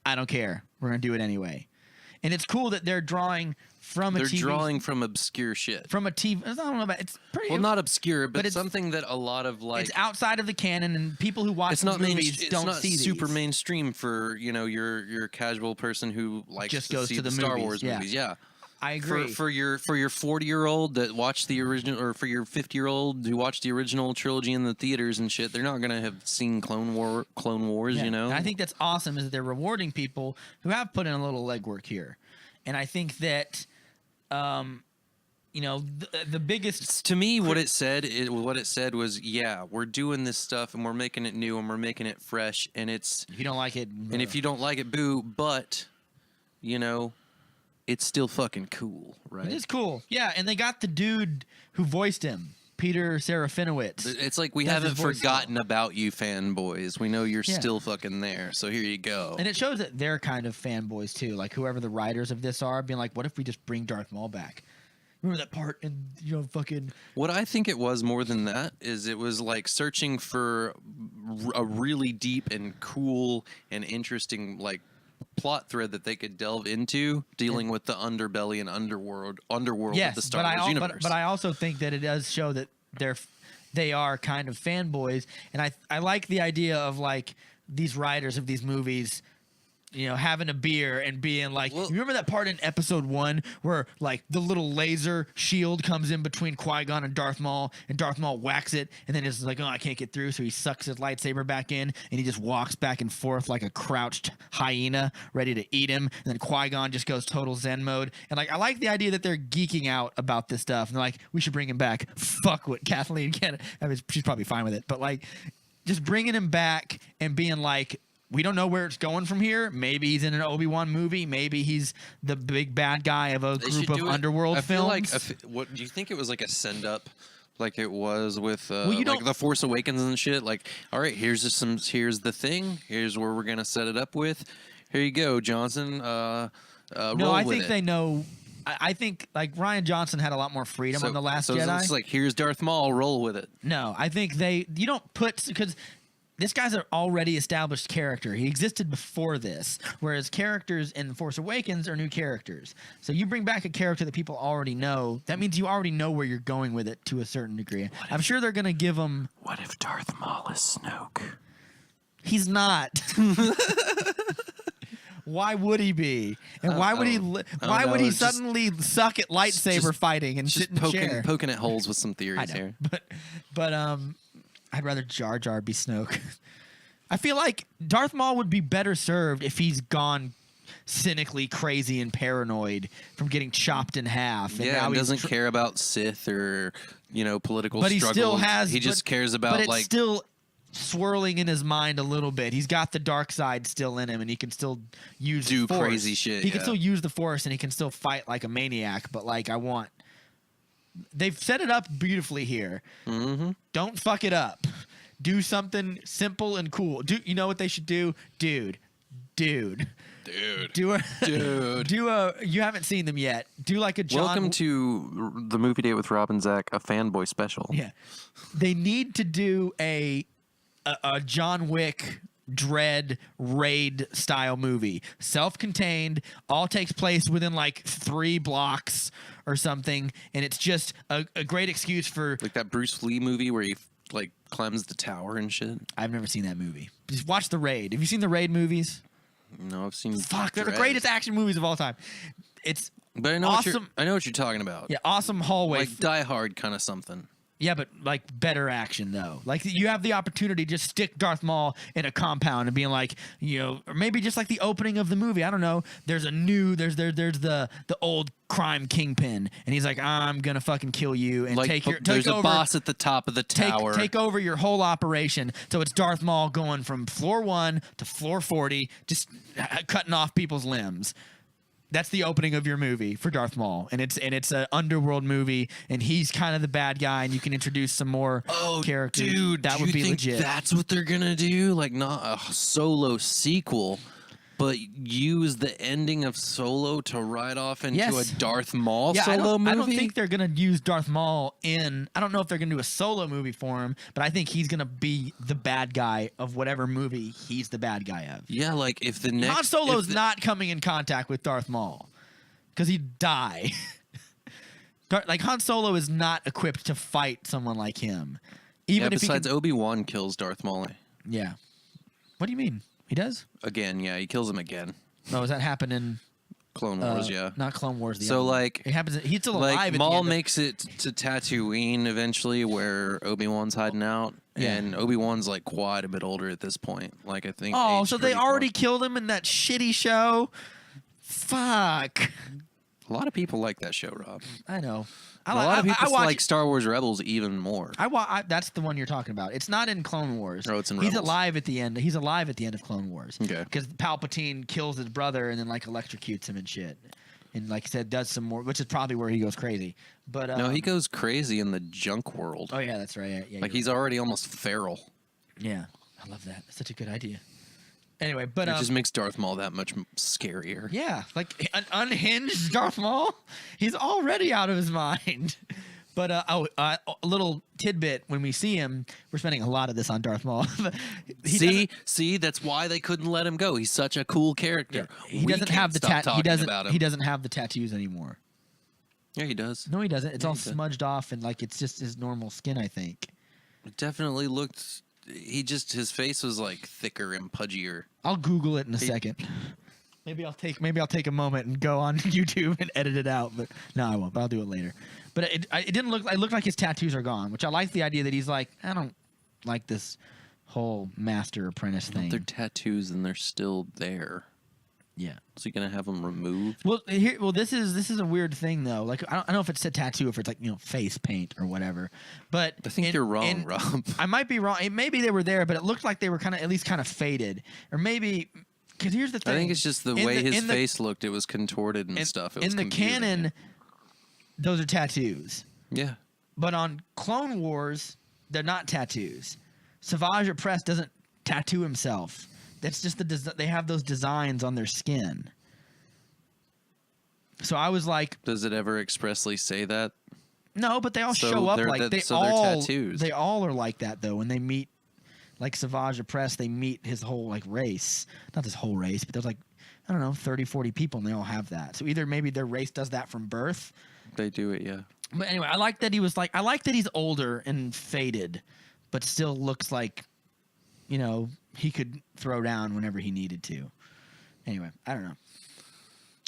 I don't care. We're going to do it anyway. And it's cool that they're drawing from a They're TV. drawing from obscure shit. From a TV. I don't know about it's pretty. Well, not obscure, but it's- something that a lot of like. It's outside of the canon, and people who watch It's not movies it's don't not see super these. mainstream for your casual person who likes Just to goes see to the the Star movies, Wars yeah. movies. Yeah. I agree. For your 40-year-old that watched the original, or for your 50-year-old who watched the original trilogy in the theaters and shit, they're not gonna have seen Clone Wars, Yeah. you know. And I think that's awesome is that they're rewarding people who have put in a little legwork here, and I think that, the biggest. To me, what it said was, yeah, we're doing this stuff and we're making it new and we're making it fresh, and it's If you don't like it, and if you don't like it, boo. But it's still fucking cool, right? it is cool. Yeah, and they got the dude who voiced him, Peter Serafinowicz. It's like we That's haven't his voice forgotten about you, fanboys. We know you're Yeah. still fucking there. So here you go. And it shows that they're kind of fanboys too. Like whoever the writers of this are, being like, "What if we just bring Darth Maul back?" Remember that part in fucking. What I think it was more than that is it was like searching for a really deep and cool and interesting like plot thread that they could delve into, dealing with the underbelly and underworld Yes, of the Star Wars universe. but I also think that it does show that they are kind of fanboys, and I like the idea of like these writers of these movies, having a beer and being like, Well- you remember that part in episode 1 where like the little laser shield comes in between Qui-Gon and Darth Maul whacks it, and then it's like, oh, I can't get through, so he sucks his lightsaber back in, and he just walks back and forth like a crouched hyena ready to eat him, and then Qui-Gon just goes total Zen mode, and like I like the idea that they're geeking out about this stuff, and they're like, we should bring him back. Fuck what Kathleen can. I mean, she's probably fine with it, but like just bringing him back and being like, we don't know where it's going from here. Maybe he's in an Obi-Wan movie. Maybe he's the big bad guy of a They group should of do it- underworld I feel films. like what do you think it was like a send up, like it was with you like don't- the Force Awakens and shit? Like, all right, here's the thing. Here's where we're gonna set it up with. Here you go, Johnson. No, roll I with think it. they know I think like Ryan Johnson had a lot more freedom on The Last Jedi. It's like, here's Darth Maul, roll with it. No, I think you don't put, because this guy's an already established character. He existed before this, whereas characters in The Force Awakens are new characters. So you bring back a character that people already know. That means you already know where you're going with it to a certain degree. I'm sure they're going to give him... What if Darth Maul is Snoke? He's not. Why would he be? And why would he? Why would he suddenly suck at lightsaber fighting and sit in a chair? Poking at holes with some theories here. But I'd rather Jar Jar be Snoke. I feel like Darth Maul would be better served if he's gone cynically crazy and paranoid from getting chopped in half. And now he doesn't care about Sith or political but struggles. He still has. He just cares about but it's still swirling in his mind a little bit. He's got the dark side still in him, and he can still do Force. Crazy shit. He can still use the Force, and he can still fight like a maniac. But like, they've set it up beautifully here. Mm-hmm. Don't fuck it up. Do something simple and cool. You know what they should do, dude? You haven't seen them yet. Do like a John. Welcome to the Movie Date with Rob and Zach, a fanboy special. Yeah, they need to do a John Wick Dread raid style movie, self-contained, all takes place within like 3 blocks or something, and it's just a great excuse for like that Bruce Lee movie where he like climbs the tower and shit. I've never seen that movie. Just watch the Raid. Have you seen the Raid movies? No, I've seen. Fuck, they're the greatest action movies of all time. It's but I know awesome. I know what you're talking about. Yeah, awesome hallway. Like Die Hard kind of something. Yeah, but like better action though. Like you have the opportunity to just stick Darth Maul in a compound and being like, or maybe just like the opening of the movie. I don't know. There's the old crime kingpin, and he's like, I'm gonna fucking kill you and take there's over. A boss at the top of the tower. Take over your whole operation. So it's Darth Maul going from floor 1 to floor 40, just cutting off people's limbs. That's the opening of your movie for Darth Maul, and it's an underworld movie, and he's kind of the bad guy, and you can introduce some more characters. Dude, that would be legit. That's what they're gonna do, like not a Solo sequel, but use the ending of Solo to ride off into a Darth Maul solo movie. I don't think they're gonna use Darth Maul in. I don't know if they're gonna do a solo movie for him, but I think he's gonna be the bad guy of whatever movie he's the bad guy of. Yeah, like if the next Han Solo's not coming in contact with Darth Maul because he'd die. Like Han Solo is not equipped to fight someone like him. Even if besides Obi-Wan kills Darth Maul. Yeah. What do you mean? He does? Again, yeah, he kills him again. No, does that happen in Clone Wars? Yeah, not Clone Wars. So like, it happens. He's still alive. Like at Maul the end makes it to Tatooine eventually, where Obi-Wan's hiding out, and Obi-Wan's like quite a bit older at this point. Like I think. Oh, so they already killed him in that shitty show. Fuck. A lot of people like that show, Rob. I know. A lot of people like Star Wars Rebels even more. That's the one you're talking about. It's not in Clone Wars. Oh, it's in He's Rebels. alive at the end. He's alive at the end of Clone Wars. Okay. Because Palpatine kills his brother and then like electrocutes him and shit. And like I said, does some more, which is probably where he goes crazy. But no, he goes crazy in the junk world. Oh yeah, that's right. Yeah, like he's already almost feral. Yeah, I love that. That's such a good idea. Anyway, but it just makes Darth Maul that much scarier. Yeah, like an unhinged Darth Maul. He's already out of his mind. But a little tidbit: when we see him, we're spending a lot of this on Darth Maul. See, that's why they couldn't let him go. He's such a cool character. Yeah, he doesn't have the He doesn't have the tattoos anymore. Yeah, he does. No, he doesn't. It's all smudged off and like it's just his normal skin. I think. It definitely looked. His face was like thicker and pudgier. I'll Google it in a second. Maybe I'll take a moment and go on YouTube and edit it out. But no, I won't. But I'll do it later. But it didn't look. It looked like his tattoos are gone, which I like the idea that he's like, I don't like this whole master apprentice thing. They're tattoos and they're still there. Yeah. So you're gonna have them removed? Well, this is a weird thing though. Like I don't know if it's a tattoo, if it's like face paint or whatever. But I think you're wrong, Rob. I might be wrong. Maybe they were there, but it looked like they were at least kind of faded, or maybe. Because here's the thing. I think it's just the way his face looked. It was contorted and stuff. It was in the canon, those are tattoos. Yeah. But on Clone Wars, they're not tattoos. Savage Opress doesn't tattoo himself. That's just they have those designs on their skin. So I was like, Does it ever expressly say that? no, but they all So show up they're- like that- they so they're all tattoos. they all are like that though. When they meet like Savage Opress, they meet his whole like race. Not his whole race, but there's like I don't know, 30, 40 people and they all have that. So either maybe their race does that from birth. They do it, yeah. But anyway, I like that he was like I like that he's older and faded, but still looks like he could throw down whenever he needed to. Anyway, I don't know.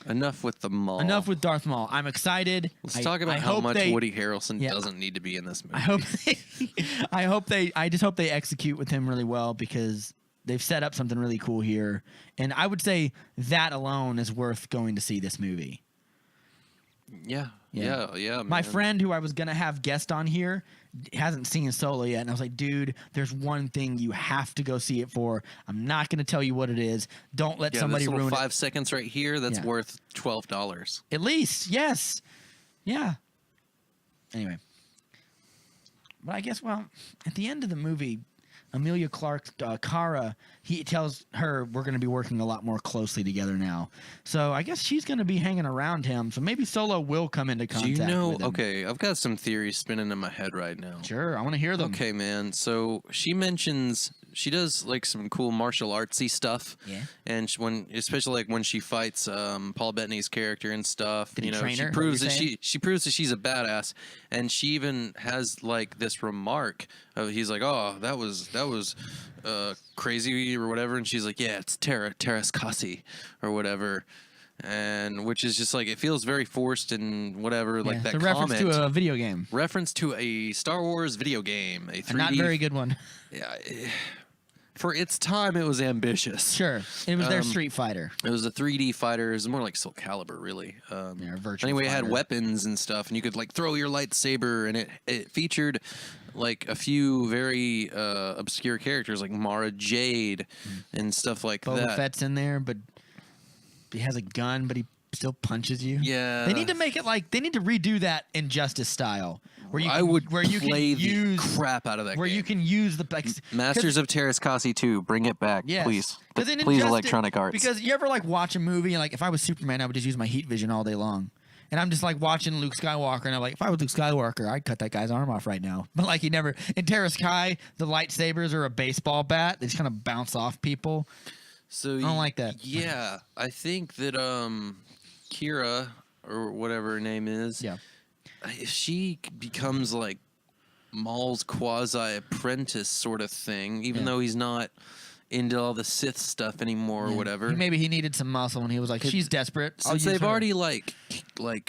Enough with the Maul. Enough with Darth Maul. I'm excited. Let's talk about how much Woody Harrelson Yeah. doesn't need to be in this movie. I just hope they execute with him really well because they've set up something really cool here. And I would say that alone is worth going to see this movie. Yeah. My man. friend who I was going to have guest on here hasn't seen Solo yet. And I was like, dude, there's one thing you have to go see it for. I'm not going to tell you what it is. Don't let somebody this little ruin 5 seconds right here, that's Yeah. worth $12. it. At least, yes. Yeah. Anyway. But I guess, well, at the end of the movie, Amelia Clark's Kara, he tells her we're going to be working a lot more closely together now. So I guess she's going to be hanging around him. So maybe Solo will come into Do contact you know? with him. Okay, I've got some theories spinning in my head right now. Sure, I want to hear them. Okay, man. So she mentions she does like some cool martial artsy stuff. Yeah. And especially like when she fights Paul Bettany's character and stuff, Did he train she her? proves What that you're saying? she proves that she's a badass. And she even has like this remark of he's like, "Oh, that was crazy or whatever," and she's like, "Yeah, it's Terras Kasi or whatever." And which is just like it feels very forced and whatever, like that it's a reference comment. to a video game. Reference to a Star Wars video game, a 3D. A not very good one. Yeah, for its time, it was ambitious. Sure. It was their Street Fighter. It was a 3D fighter. It was more like Soul Calibur, really. Virtual Anyway, it had fighter. weapons and stuff, and you could like throw your lightsaber, and it featured like a few very obscure characters like Mara Jade and stuff like Boba that. Fett's in there, but he has a gun, but he still punches you. Yeah. They need to make it like they need to redo that Injustice style, where you I can, would where you play can use the crap out of that where game. you can use the like, Masters of Terras Kasi 2, bring it back, please. Because in Please, Injustice- Electronic Arts. Because you ever like watch a movie and like if I was Superman, I would just use my heat vision all day long. And I'm just like watching Luke Skywalker, and I'm like, if I was Luke Skywalker, I'd cut that guy's arm off right now. But like he never in Terra Sky, the lightsabers are a baseball bat. They just kind of bounce off people. So I don't like that. Yeah, I think that Kira or whatever her name is. Yeah. If she becomes like Maul's quasi apprentice sort of thing, even Yeah. though he's not into all the Sith stuff anymore or whatever. Maybe he needed some muscle, and he was like, she's desperate. I'll Since use they've her. already like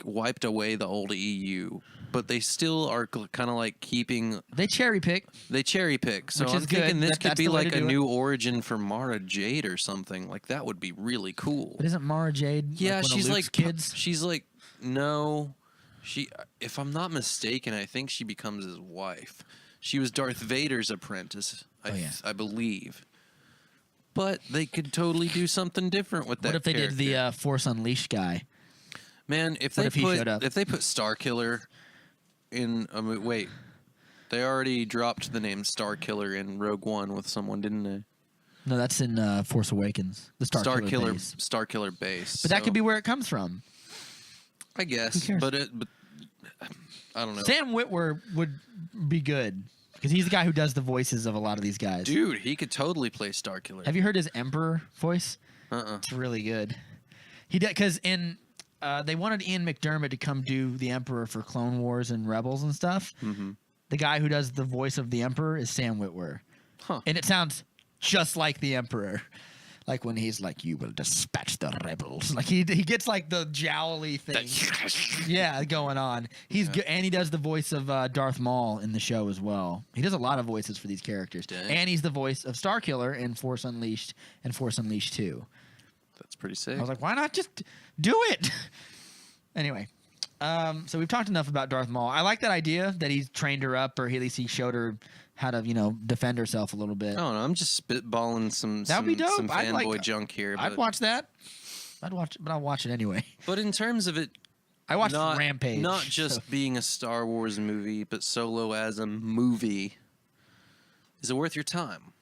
wiped away the old EU, but they still are kind of like keeping. They cherry pick. They cherry pick, so Which I'm is good. thinking this That's could be the way like to a do it. new origin for Mara Jade or something. Like that would be really cool. But isn't Mara Jade? Yeah, like one of she's Luke's like kids. She's like no, she. If I'm not mistaken, I think she becomes his wife. She was Darth Vader's apprentice, I believe. But they could totally do something different with that. What if they did the character. Force Unleashed guy? Man, if what they if he showed up? if they put Starkiller in wait, they already dropped the name Starkiller in Rogue One with someone, didn't they? No, that's in Force Awakens. The Starkiller base. Starkiller base. But that could be where it comes from. I guess. Who cares? But I don't know. Sam Witwer would be good because he's the guy who does the voices of a lot of these guys. Dude, he could totally play Starkiller. Have you heard his Emperor voice? Uh-uh. It's really good. He did because in they wanted Ian McDermott to come do the Emperor for Clone Wars and Rebels and stuff. Mm-hmm. The guy who does the voice of the Emperor is Sam Witwer, Huh. and it sounds just like the Emperor. Like when he's like, "You will dispatch the rebels." Like he gets like the jowly thing, yeah, going on. He's good, and he does the voice of Darth Maul in the show as well. He does a lot of voices for these characters, Dang. and he's the voice of Starkiller in Force Unleashed and Force Unleashed 2. That's pretty sick. I was like, why not just do it? Anyway, so we've talked enough about Darth Maul. I like that idea that he's trained her up, or at least he showed her how to, defend herself a little bit. I don't know. I'm just spitballing some That'd be dope. some I'd fanboy like- junk here. I'd But, watch that. I'd watch it, but I'll watch it anyway. but in terms of it, I watched not, Rampage. not just so- being a Star Wars movie, but Solo as a movie. Is it worth your time?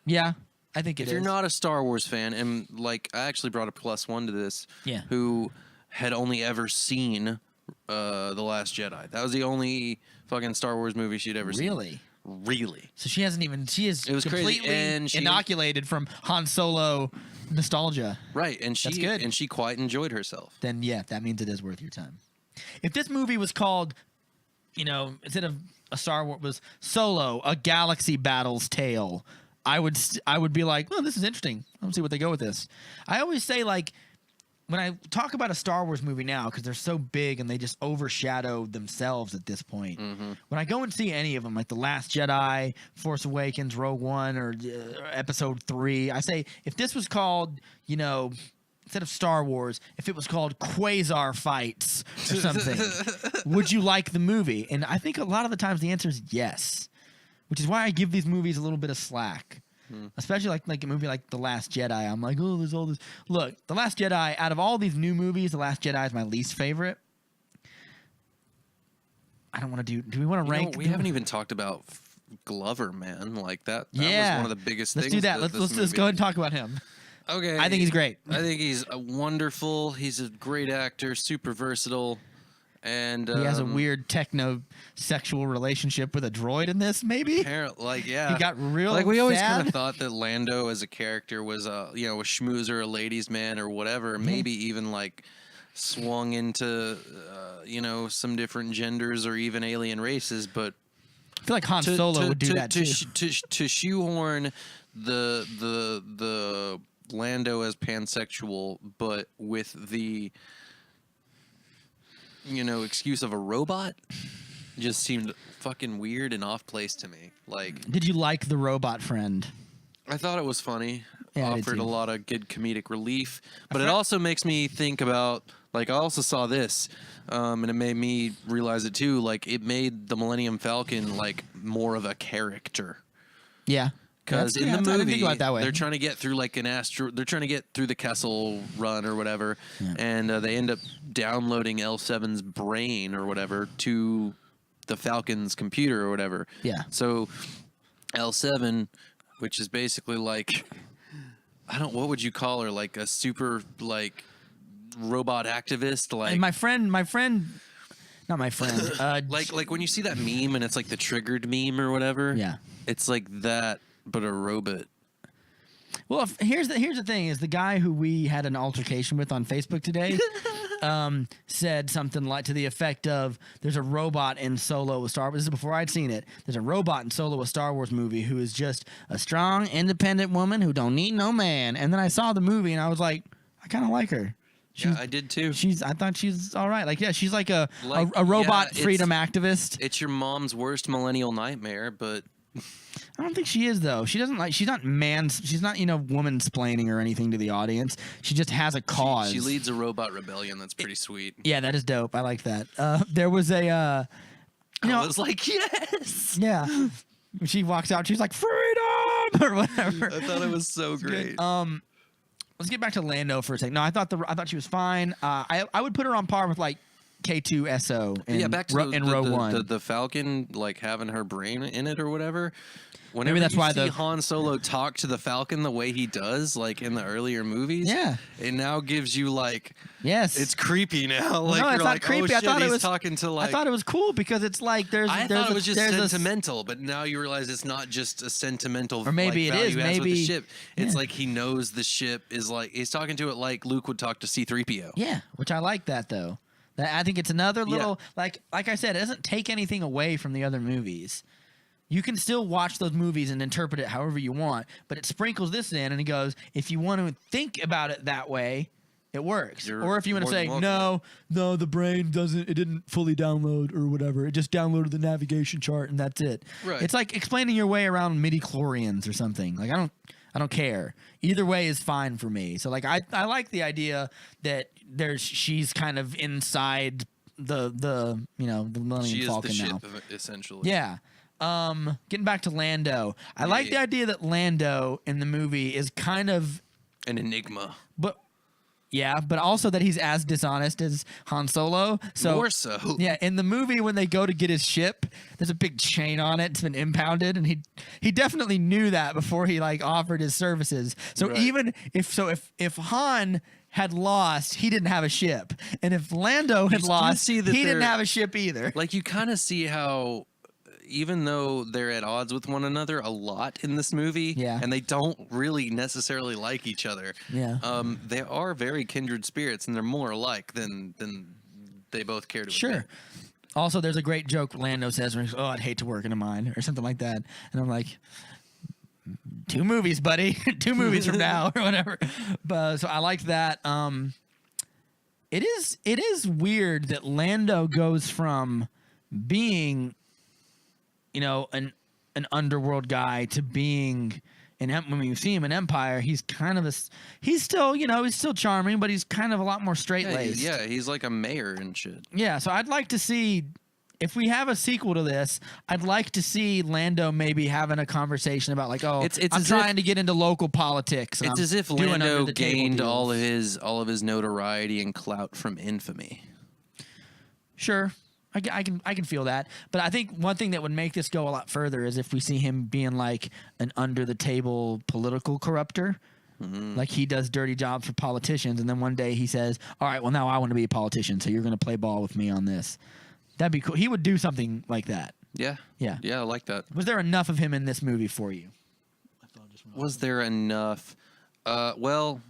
Yeah, I think If it you're is. not a Star Wars fan, and like I actually brought a +1 to this, Yeah. who had only ever seen The Last Jedi. That was the only fucking Star Wars movie she'd ever seen. Really? So she hasn't even. She is It was completely crazy. And inoculated from Han Solo nostalgia. Right, and That's good. And she quite enjoyed herself. Then yeah, that means it is worth your time. If this movie was called, instead of a Star Wars, was Solo, a galaxy battle's tale, I would be like, well, this is interesting. Let's see what they go with this. I always say, like, when I talk about a Star Wars movie now, because they're so big and they just overshadow themselves at this point. When I go and see any of them, like The Last Jedi, Force Awakens, Rogue One, or Episode 3, I say, if this was called, instead of Star Wars, if it was called Quasar Fights or something, would you like the movie? And I think a lot of the times the answer is yes, which is why I give these movies a little bit of slack. Especially like a movie like The Last Jedi. I'm like, oh, there's all this. Look, The Last Jedi, out of all these new movies, The Last Jedi is my least favorite. I don't want to do we want to rank? We haven't even talked about Glover, man. Like that was one of the biggest things. Let's do that. Let's go ahead and talk about him. Okay. I think he's great. I think he's wonderful. He's a great actor, super versatile. And he has a weird techno-sexual relationship with a droid in this, maybe? Apparently, yeah. He got real Like, we always sad. kind of thought that Lando as a character was a schmoozer, a ladies' man or whatever. Maybe even, like, swung into, some different genders or even alien races. But I feel like Han Solo would do that, too. To shoehorn the Lando as pansexual, but with the excuse of a robot, just seemed fucking weird and off place to me. Like, did you like the robot friend? I thought it was funny. Yeah, I did offered too. a lot of good comedic relief, but it also makes me think about, like, I also saw this, and it made me realize it too. Like, it made the Millennium Falcon like more of a character. Yeah. Because in the I didn't movie, think about it that way. they're trying to get through like they're trying to get through the Kessel Run or whatever, and they end up downloading L7's brain or whatever to the Falcon's computer or whatever. Yeah. So L7, which is basically like, what would you call her? Like a super like robot activist? Like And my friend, not my friend. like when you see that meme and it's like the triggered meme or whatever. Yeah. It's like that, but a robot. Well, here's the thing: is the guy who we had an altercation with on Facebook today said something like to the effect of, "There's a robot in Solo, a Star Wars." This is before I'd seen it. There's a robot in Solo, a Star Wars movie, who is just a strong, independent woman who don't need no man. And then I saw the movie and I was like, I kind of like her. Yeah, I did too. I thought she's all right. Like, yeah, she's like a robot freedom activist. It's your mom's worst millennial nightmare, but I don't think she is, though. She's not woman splaining or anything to the audience. She just has a cause. She leads a robot rebellion. That's pretty sweet. Yeah, that is dope. I like that. There was a I was like, yes. Yeah. When she walks out, she's like, freedom or whatever. I thought it was so great. Let's get back to Lando for a second. No, I thought she was fine. I would put her on par with like K2SO in, back to in Rogue One. The Falcon, like having her brain in it or whatever. Whenever Maybe that's you why see Han Solo talk to the Falcon the way he does, like in the earlier movies, it now gives you like, it's creepy now. Like, no, it's you're not like, creepy. Oh, shit, I thought it was talking to like. I thought it was cool because it's like I thought it was just sentimental, but now you realize it's not just a sentimental. Or maybe like, it is. value as with Maybe the ship. It's like he knows the ship is like he's talking to it like Luke would talk to C-3PO. Yeah, which I like that though. I think it's another little like I said, it doesn't take anything away from the other movies. You can still watch those movies and interpret it however you want, but it sprinkles this in and it goes, if you want to think about it that way, it works. Or if you want to say, no, the brain didn't fully download or whatever. It just downloaded the navigation chart and that's it. Right. It's like explaining your way around midi-chlorians or something. Like I don't care. Either way is fine for me. So like I like the idea that she's kind of inside the Millennium Falcon she is the now. ship, essentially. Yeah. Getting back to Lando. I like the idea that Lando in the movie is kind of an enigma. But also that he's as dishonest as Han Solo. So more so. Yeah, in the movie when they go to get his ship, there's a big chain on it. It's been impounded, and he definitely knew that before he like offered his services. So even if Han had lost, he didn't have a ship, and if Lando had do lost, see he that didn't they're- have a ship either. Like, you kind of see how, even though they're at odds with one another a lot in this movie, Yeah. and they don't really necessarily like each other, Yeah. they are very kindred spirits, and they're more alike than they both care to Sure. admit. Also, there's a great joke Lando says when he's, "Oh, I'd hate to work in a mine," or something like that, and I'm like, 2 movies, buddy. 2 movies from now, or whatever. But so I liked that. It is weird that Lando goes from being, an underworld guy to being when you see him in Empire, he's kind of he's still, he's still charming, but he's kind of a lot more straight laced. Yeah, he's like a mayor and shit. Yeah, so I'd like to see, if we have a sequel to this, I'd like to see Lando maybe having a conversation about like, I'm as trying if- to get into local politics. And It's I'm as if doing Lando under-the-table gained deals." all of his notoriety and clout from infamy. Sure, I can feel that, but I think one thing that would make this go a lot further is if we see him being like an under the table political corrupter. Like he does dirty jobs for politicians, and then one day he says, "All right, well now I want to be a politician, so you're going to play ball with me on this." That'd be cool. He would do something like that. Yeah. Yeah. Yeah, I like that. Was there enough of him in this movie for you? Was there enough? Well,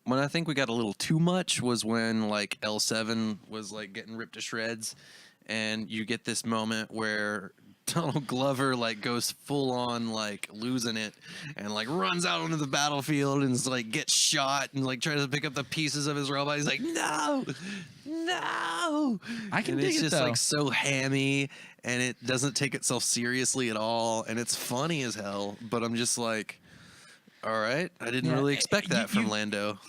when I think we got a little too much was when like L7 was like getting ripped to shreds, and you get this moment where Donald Glover like goes full on like losing it and like runs out onto the battlefield and is, like gets shot and like tries to pick up the pieces of his robot. He's like, no. I can and dig it's it, just though. like so hammy, and it doesn't take itself seriously at all, and it's funny as hell. But I'm just like, all right, I didn't Yeah, really expect that from you- Lando.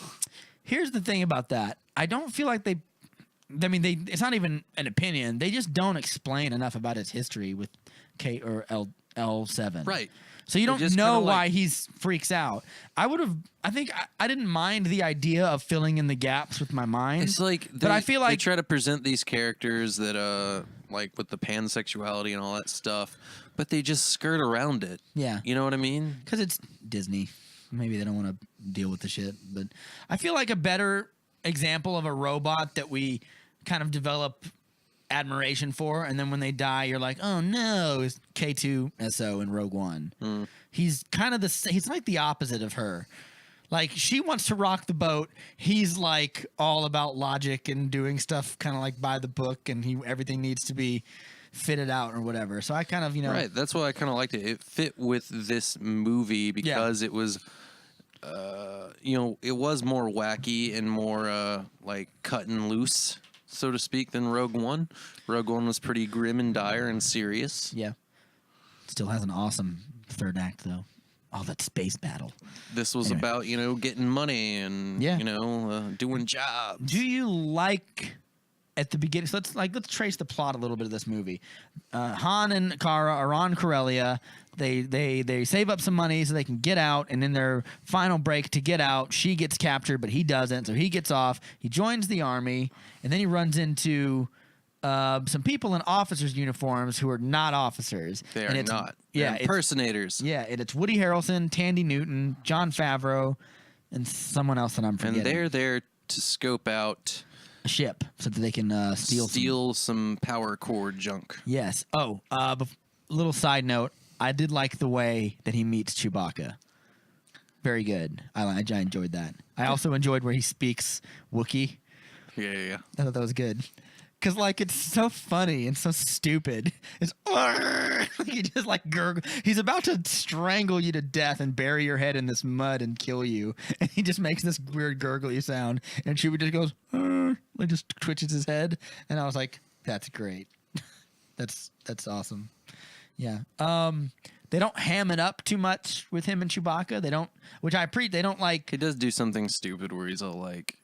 Here's the thing about that. I don't feel like it's not even an opinion. They just don't explain enough about his history with K or L7. Right. So you They don't just know kinda, why like- he's freaks out. I think I didn't mind the idea of filling in the gaps with my mind. It's like, but I feel they like try to present these characters that, like with the pansexuality and all that stuff, but they just skirt around it. Yeah. You know what I mean? because it's Disney. Maybe they don't want to deal with the shit. But I feel like a better example of a robot that we kind of develop admiration for, and then when they die, you're like, oh no, is K2SO in Rogue One. He's kind of he's like the opposite of her. Like she wants to rock the boat. He's like all about logic and doing stuff kind of like by the book, and everything needs to be fitted out or whatever. So I kind of, Right. That's why I kind of liked it. It fit with this movie because it was, it was more wacky and more like cut and loose, so to speak, than Rogue One. Rogue One was pretty grim and dire and serious. Yeah. Still has an awesome third act though. Oh, that space battle. This was Anyway. about, getting money and, Yeah. doing jobs. Do you like at the beginning? So let's trace the plot a little bit of this movie. Han and Cara are on Corellia. They save up some money so they can get out, and in their final break to get out, she gets captured, but he doesn't. So he gets off. He joins the army, and then he runs into some people in officers' uniforms who are not officers. They And are it's- not. Yeah, They're impersonators. and it's Woody Harrelson, Tandy Newton, Jon Favreau, and someone else that I'm forgetting. And they're there to scope out, a ship so that they can steal some power cord junk. Yes. Oh, little side note. I did like the way that he meets Chewbacca. Very good. I enjoyed that. I also enjoyed where he speaks Wookiee. Yeah. I thought that was good. Because, like, it's so funny and so stupid. It's, like, he just, like, gurgle. He's about to strangle you to death and bury your head in this mud and kill you. And he just makes this weird gurgly sound. And Chewie just goes, like, just twitches his head. And I was like, that's great. That's awesome. Yeah. They don't ham it up too much with him and Chewbacca. They don't, which I appreciate. They don't, like, He does do something stupid where he's all like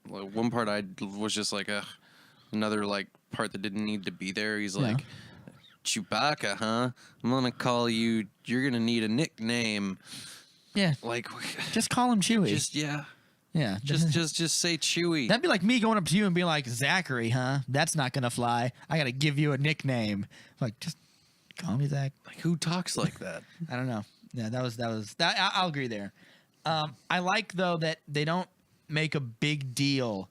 one part I was just like, another like part that didn't need to be there. He's like, Chewbacca, huh? I'm gonna call you. You're gonna need a nickname. yeah, Like, just call him Chewie. Yeah. just say Chewie. That'd be like me going up to you and being like, Zachary, huh? That's not gonna fly. I gotta give you a nickname. Like, just call me Zach. Like, who talks like that? I don't know. Yeah, that was that. I'll agree there. I like though that they don't make a big deal.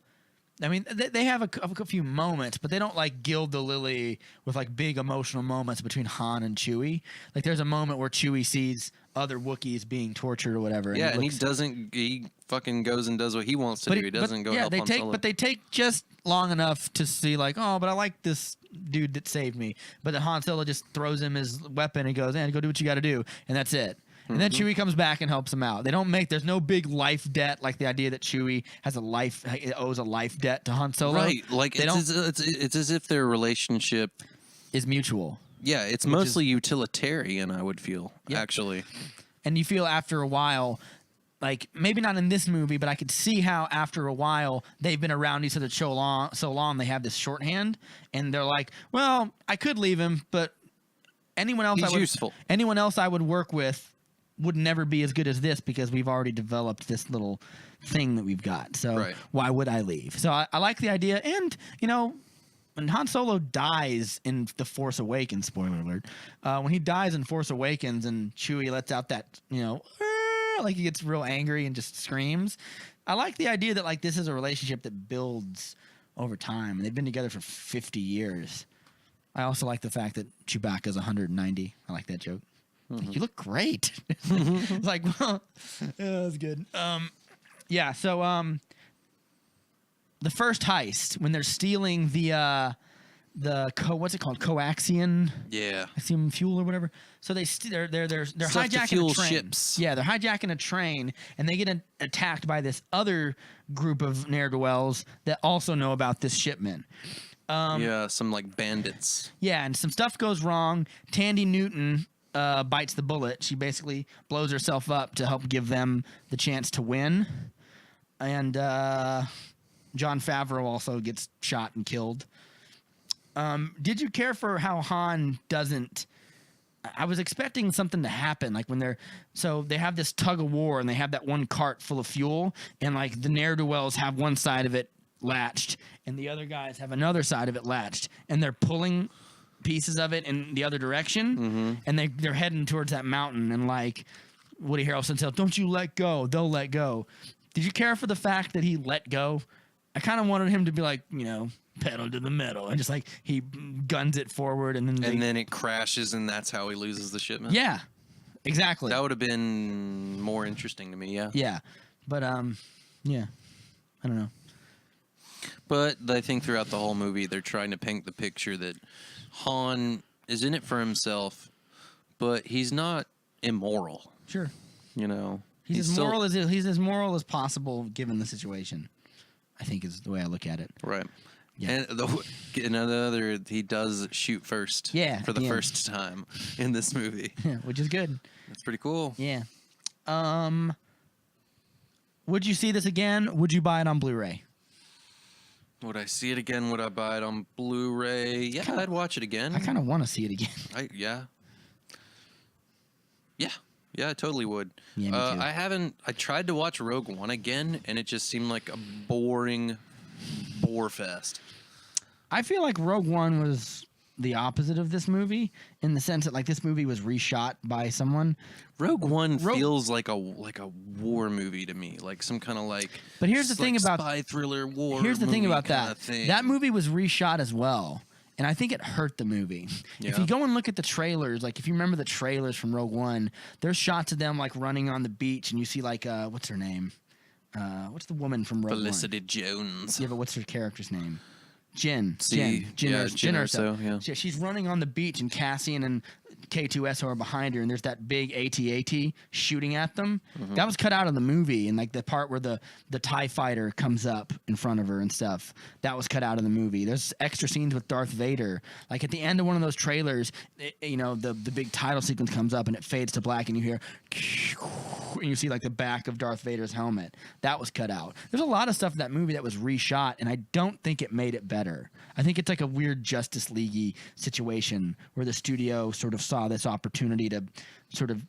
I mean, they have a few moments, but they don't like gild the lily with like big emotional moments between Han and Chewie. Like there's a moment where Chewie sees other Wookiees being tortured or whatever. Yeah, and he fucking goes and does what he wants to do. He doesn't go help Han Solo. But they take just long enough to see like, oh, but I like this dude that saved me. But then Han Solo just throws him his weapon and goes, go do what you got to do. And that's it. And then Chewie comes back and helps him out. There's no big life debt, like the idea that Chewie owes a life debt to Han Solo. Right, like it's as if their relationship is mutual. Yeah, it's mostly utilitarian, I would feel, actually. And you feel after a while, like maybe not in this movie, but I could see how after a while they've been around each other so long they have this shorthand, and they're like, well, I could leave him, but anyone else I would work with would never be as good as this because we've already developed this little thing that we've got. So why would I leave? So I like the idea. And, when Han Solo dies in The Force Awakens, spoiler alert, when he dies in Force Awakens and Chewie lets out that, like he gets real angry and just screams. I like the idea that like this is a relationship that builds over time. They've been together for 50 years. I also like the fact that Chewbacca's 190. I like that joke. You look great. It's like, well, that was good. So the first heist when they're stealing the what's it called, coaxium? Yeah, axium fuel or whatever. So they're hijacking a train. Ships. Yeah, they're hijacking a train, and they get attacked by this other group of ne'er-do-wells that also know about this shipment. Some like bandits. Yeah, and some stuff goes wrong. Tandy Newton bites the bullet. She basically blows herself up to help give them the chance to win. And Jon Favreau also gets shot and killed. Did you care for how Han doesn't... I was expecting something to happen, like when they have this tug of war and they have that one cart full of fuel, and like the ne'er-do-wells have one side of it latched and the other guys have another side of it latched, and they're pulling pieces of it in the other direction, and they're heading towards that mountain, and like Woody Harrelson said, don't you let go, they'll let go. Did you care for the fact that he let go? I kind of wanted him to be like, pedal to the metal, and just like he guns it forward, and then it crashes, and that's how he loses the shipment. Yeah, exactly. That would have been more interesting to me. Yeah, but I don't know. But I think throughout the whole movie, they're trying to paint the picture that Han is in it for himself, but he's not immoral. Sure. He's as moral as possible given the situation, I think is the way I look at it. Right. Yeah. And he does shoot first. Yeah. For the first time in this movie. Which is good. That's pretty cool. Yeah. Would you see this again? Would you buy it on Blu-ray? Would I see it again? Would I buy it on Blu-ray? Yeah, I'd watch it again. I kind of want to see it again. Yeah, I totally would. Yeah, me too. I tried to watch Rogue One again, and it just seemed like a boring bore fest. I feel like Rogue One was the opposite of this movie in the sense that like this movie was reshot by someone. Rogue One feels like a war movie to me, like some kind of like. But here's the thing about spy thriller war. Here's the thing about that. Thing. That movie was reshot as well, and I think it hurt the movie. Yeah. If you go and look at the trailers, like if you remember the trailers from Rogue One, there's shots of them like running on the beach, and you see like what's her name? What's the woman from Rogue One? Felicity Jones. Yeah, but what's her character's name? Jyn Erso. Yeah. She's running on the beach, and Cassian and K2SO are behind her, and there's that big AT-AT shooting at them. Mm-hmm. That was cut out of the movie, and like the part where the TIE fighter comes up in front of her and stuff, that was cut out of the movie. There's extra scenes with Darth Vader. Like at the end of one of those trailers, the big title sequence comes up, and it fades to black, and you hear, and you see like the back of Darth Vader's helmet. That was cut out. There's a lot of stuff in that movie that was reshot, and I don't think it made it better. I think it's like a weird Justice League-y situation where the studio sort of saw this opportunity to sort of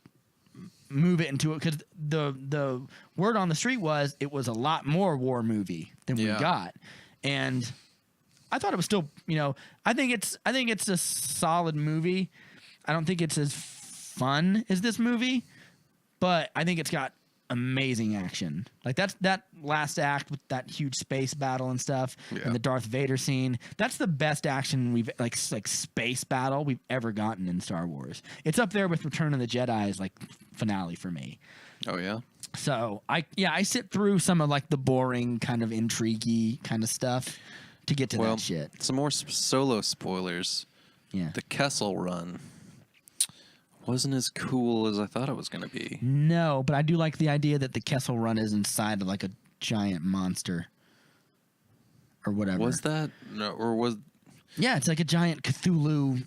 move it into it, because the word on the street was it was a lot more war movie than we got, and I thought it was still, I think it's a solid movie. I don't think it's as fun as this movie, but I think it's got amazing action. Like that last act with that huge space battle and stuff, and the Darth Vader scene. That's the best action we've like space battle we've ever gotten in Star Wars. It's up there with Return of the Jedi's like finale for me. Oh yeah. So I sit through some of like the boring kind of intriguey kind of stuff to get to that shit. Some more Solo spoilers. Yeah. The Kessel Run wasn't as cool as I thought it was going to be. No, but I do like the idea that the Kessel Run is inside of like a giant monster or whatever. Was that no, or was? Yeah, it's like a giant Cthulhu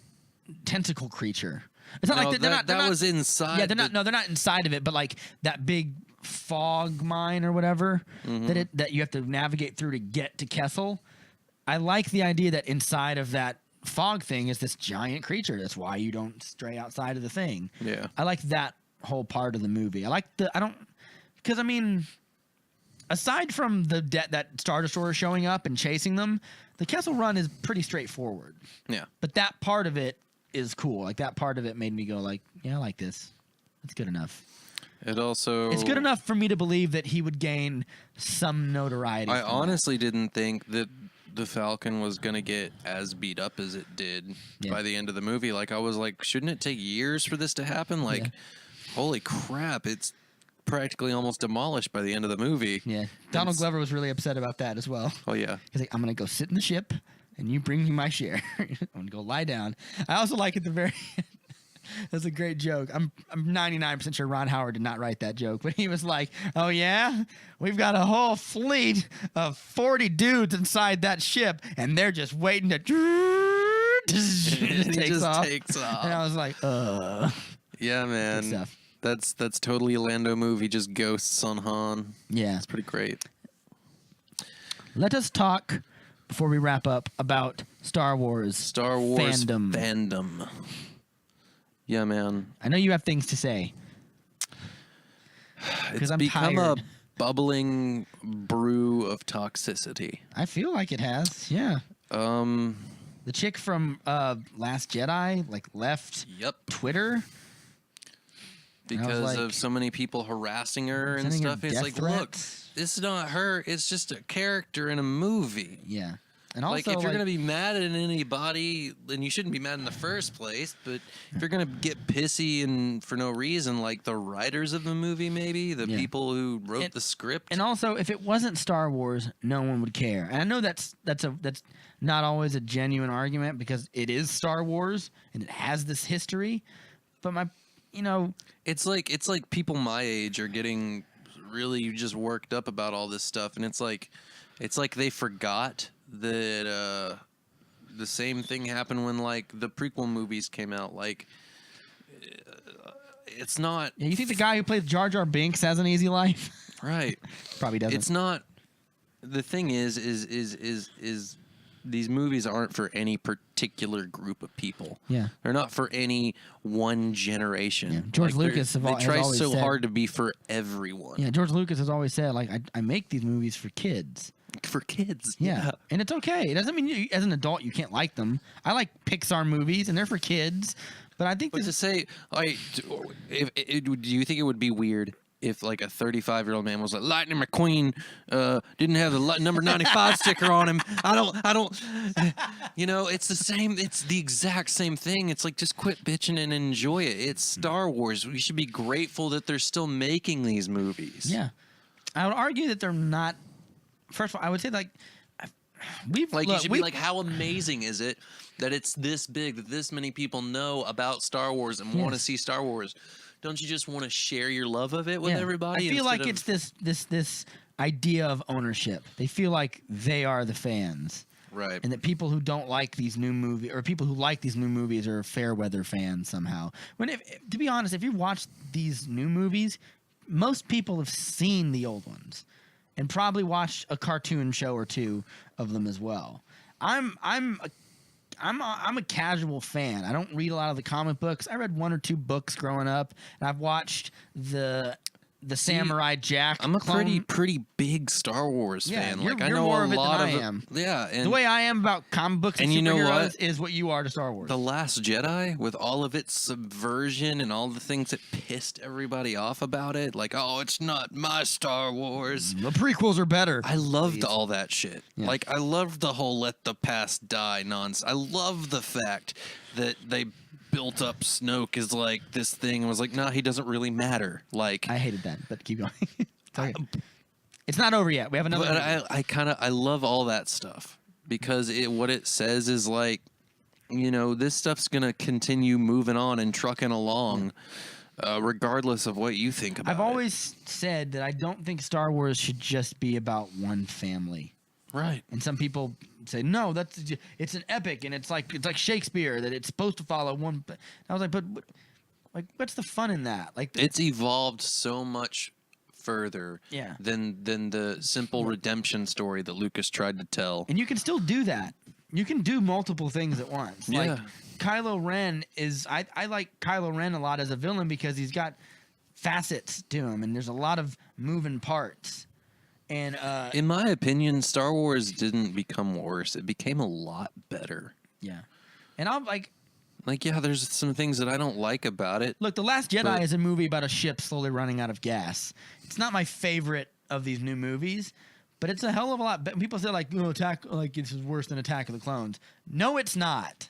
tentacle creature. It's not like they're not. That was inside. Yeah, they're not. No, they're not inside of it. But like that big fog mine or whatever that you have to navigate through to get to Kessel. I like the idea that inside of that fog thing is this giant creature. That's why you don't stray outside of the thing. Yeah, I like that whole part of the movie. Because I mean, aside from that Star Destroyer showing up and chasing them, the Kessel Run is pretty straightforward. Yeah, but that part of it is cool. Like that part of it made me go like, yeah, I like this. It's good enough. It's good enough for me to believe that he would gain some notoriety. I honestly didn't think that the Falcon was going to get as beat up as it did by the end of the movie. Like I was like, shouldn't it take years for this to happen? Like, holy crap, it's practically almost demolished by the end of the movie. Yeah. Donald Glover was really upset about that as well. Oh yeah. He's like, I'm going to go sit in the ship and you bring me my share. I'm going to go lie down. I also like at the very end. That's a great joke. I'm 99% sure Ron Howard did not write that joke, but he was like, "Oh yeah, we've got a whole fleet of 40 dudes inside that ship, and they're just waiting to." It takes off. And I was like, Yeah, man. Good stuff. That's totally a Lando movie. Just ghosts on Han. Yeah, it's pretty great. Let us talk before we wrap up about Star Wars fandom. Yeah, man. I know you have things to say. It's become a bubbling brew of toxicity. I feel like it has. Yeah. The chick from Last Jedi left Twitter because of so many people harassing her and stuff. It's like, look, this is not her. It's just a character in a movie. Yeah. And also, like, if you're going to be mad at anybody, then you shouldn't be mad in the first place. But if you're going to get pissy and for no reason, like the writers of the movie, maybe the people who wrote the script. And also, if it wasn't Star Wars, no one would care. And I know that's not always a genuine argument because it is Star Wars and it has this history. But it's like people my age are getting really just worked up about all this stuff, and it's like they forgot that the same thing happened when like the prequel movies came out. Like it's not. Yeah, you think the guy who plays Jar Jar Binks has an easy life? Right. Probably doesn't. It's not. The thing is these movies aren't for any particular group of people. Yeah. They're not for any one generation. Yeah. George Lucas they try so said, hard to be for everyone. Yeah, George Lucas has always said, like, I make these movies for kids. For kids. Yeah. And it's okay. It doesn't mean as an adult you can't like them. I like Pixar movies and they're for kids. But I think to say, do you think it would be weird if like a 35-year-old man was like, Lightning McQueen didn't have the number 95 sticker on him. I don't, it's the same. It's the exact same thing. It's like, just quit bitching and enjoy it. It's Star Wars. We should be grateful that they're still making these movies. Yeah. I would argue that they're not. First of all, I would say you should be like, how amazing is it that it's this big, that this many people know about Star Wars and want to see Star Wars? Don't you just want to share your love of it with everybody? I feel like it's this idea of ownership. They feel like they are the fans. Right. And that people who don't like these new movies, or people who like these new movies, are fair weather fans somehow. To be honest, if you watch these new movies, most people have seen the old ones and probably watched a cartoon show or two of them as well. I'm a casual fan. I don't read a lot of the comic books. I read one or two books growing up, and I've watched the the Samurai Jack. I'm a clone. pretty big Star Wars fan. You're, Like I you're know more a of it lot than of I it. am. Yeah, and The way I am about comic books and you know superheroes what? is what you are to Star Wars. The Last Jedi, with all of its subversion and all the things that pissed everybody off about it, like, oh, it's not my Star Wars. The prequels are better. I loved all that shit. Yeah. Like, I loved the whole let the past die nonsense. I love the fact that they built up Snoke as like this thing and was like, nah, he doesn't really matter. Like, I hated that, but keep going. It's okay. It's not over yet. We have another. But I love all that stuff because what it says is like, you know, this stuff's gonna continue moving on and trucking along, regardless of what you think about it. I've always said that I don't think Star Wars should just be about one family. Right. And some people say, no, it's an epic, and it's like Shakespeare, that it's supposed to follow one. I was like, but like, what's the fun in that? Like, It's evolved so much further Yeah. than the simple redemption story that Lucas tried to tell. and you can still do that. You can do multiple things at once. Like Yeah. Kylo Ren is, I like Kylo Ren a lot as a villain because he's got facets to him, and there's a lot of moving parts. And In my opinion, Star Wars didn't become worse. It became a lot better. yeah, and I'm like, Like, yeah, there's some things that I don't like about it. look, The Last Jedi But- is a movie about a ship slowly running out of gas. It's not my favorite of these new movies, but it's a hell of a lot. People say like, oh, this is worse than Attack of the Clones. No, it's not.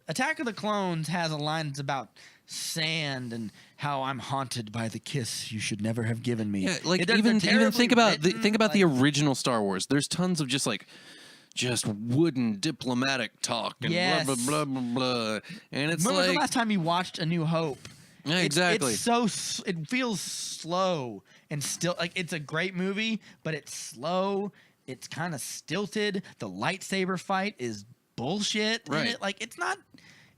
Attack of the Clones has a line that's about sand and how I'm haunted by the kiss you should never have given me. Yeah, like They're even terribly think about written, the original Star Wars. There's tons of just wooden diplomatic talk and Yes. blah blah blah blah blah. And it's When was the like, last time you watched A New Hope? yeah, exactly. It feels slow and still, like, it's a great movie, but it's slow. It's kind of stilted. The lightsaber fight is bullshit. in Right. it. Like, it's not.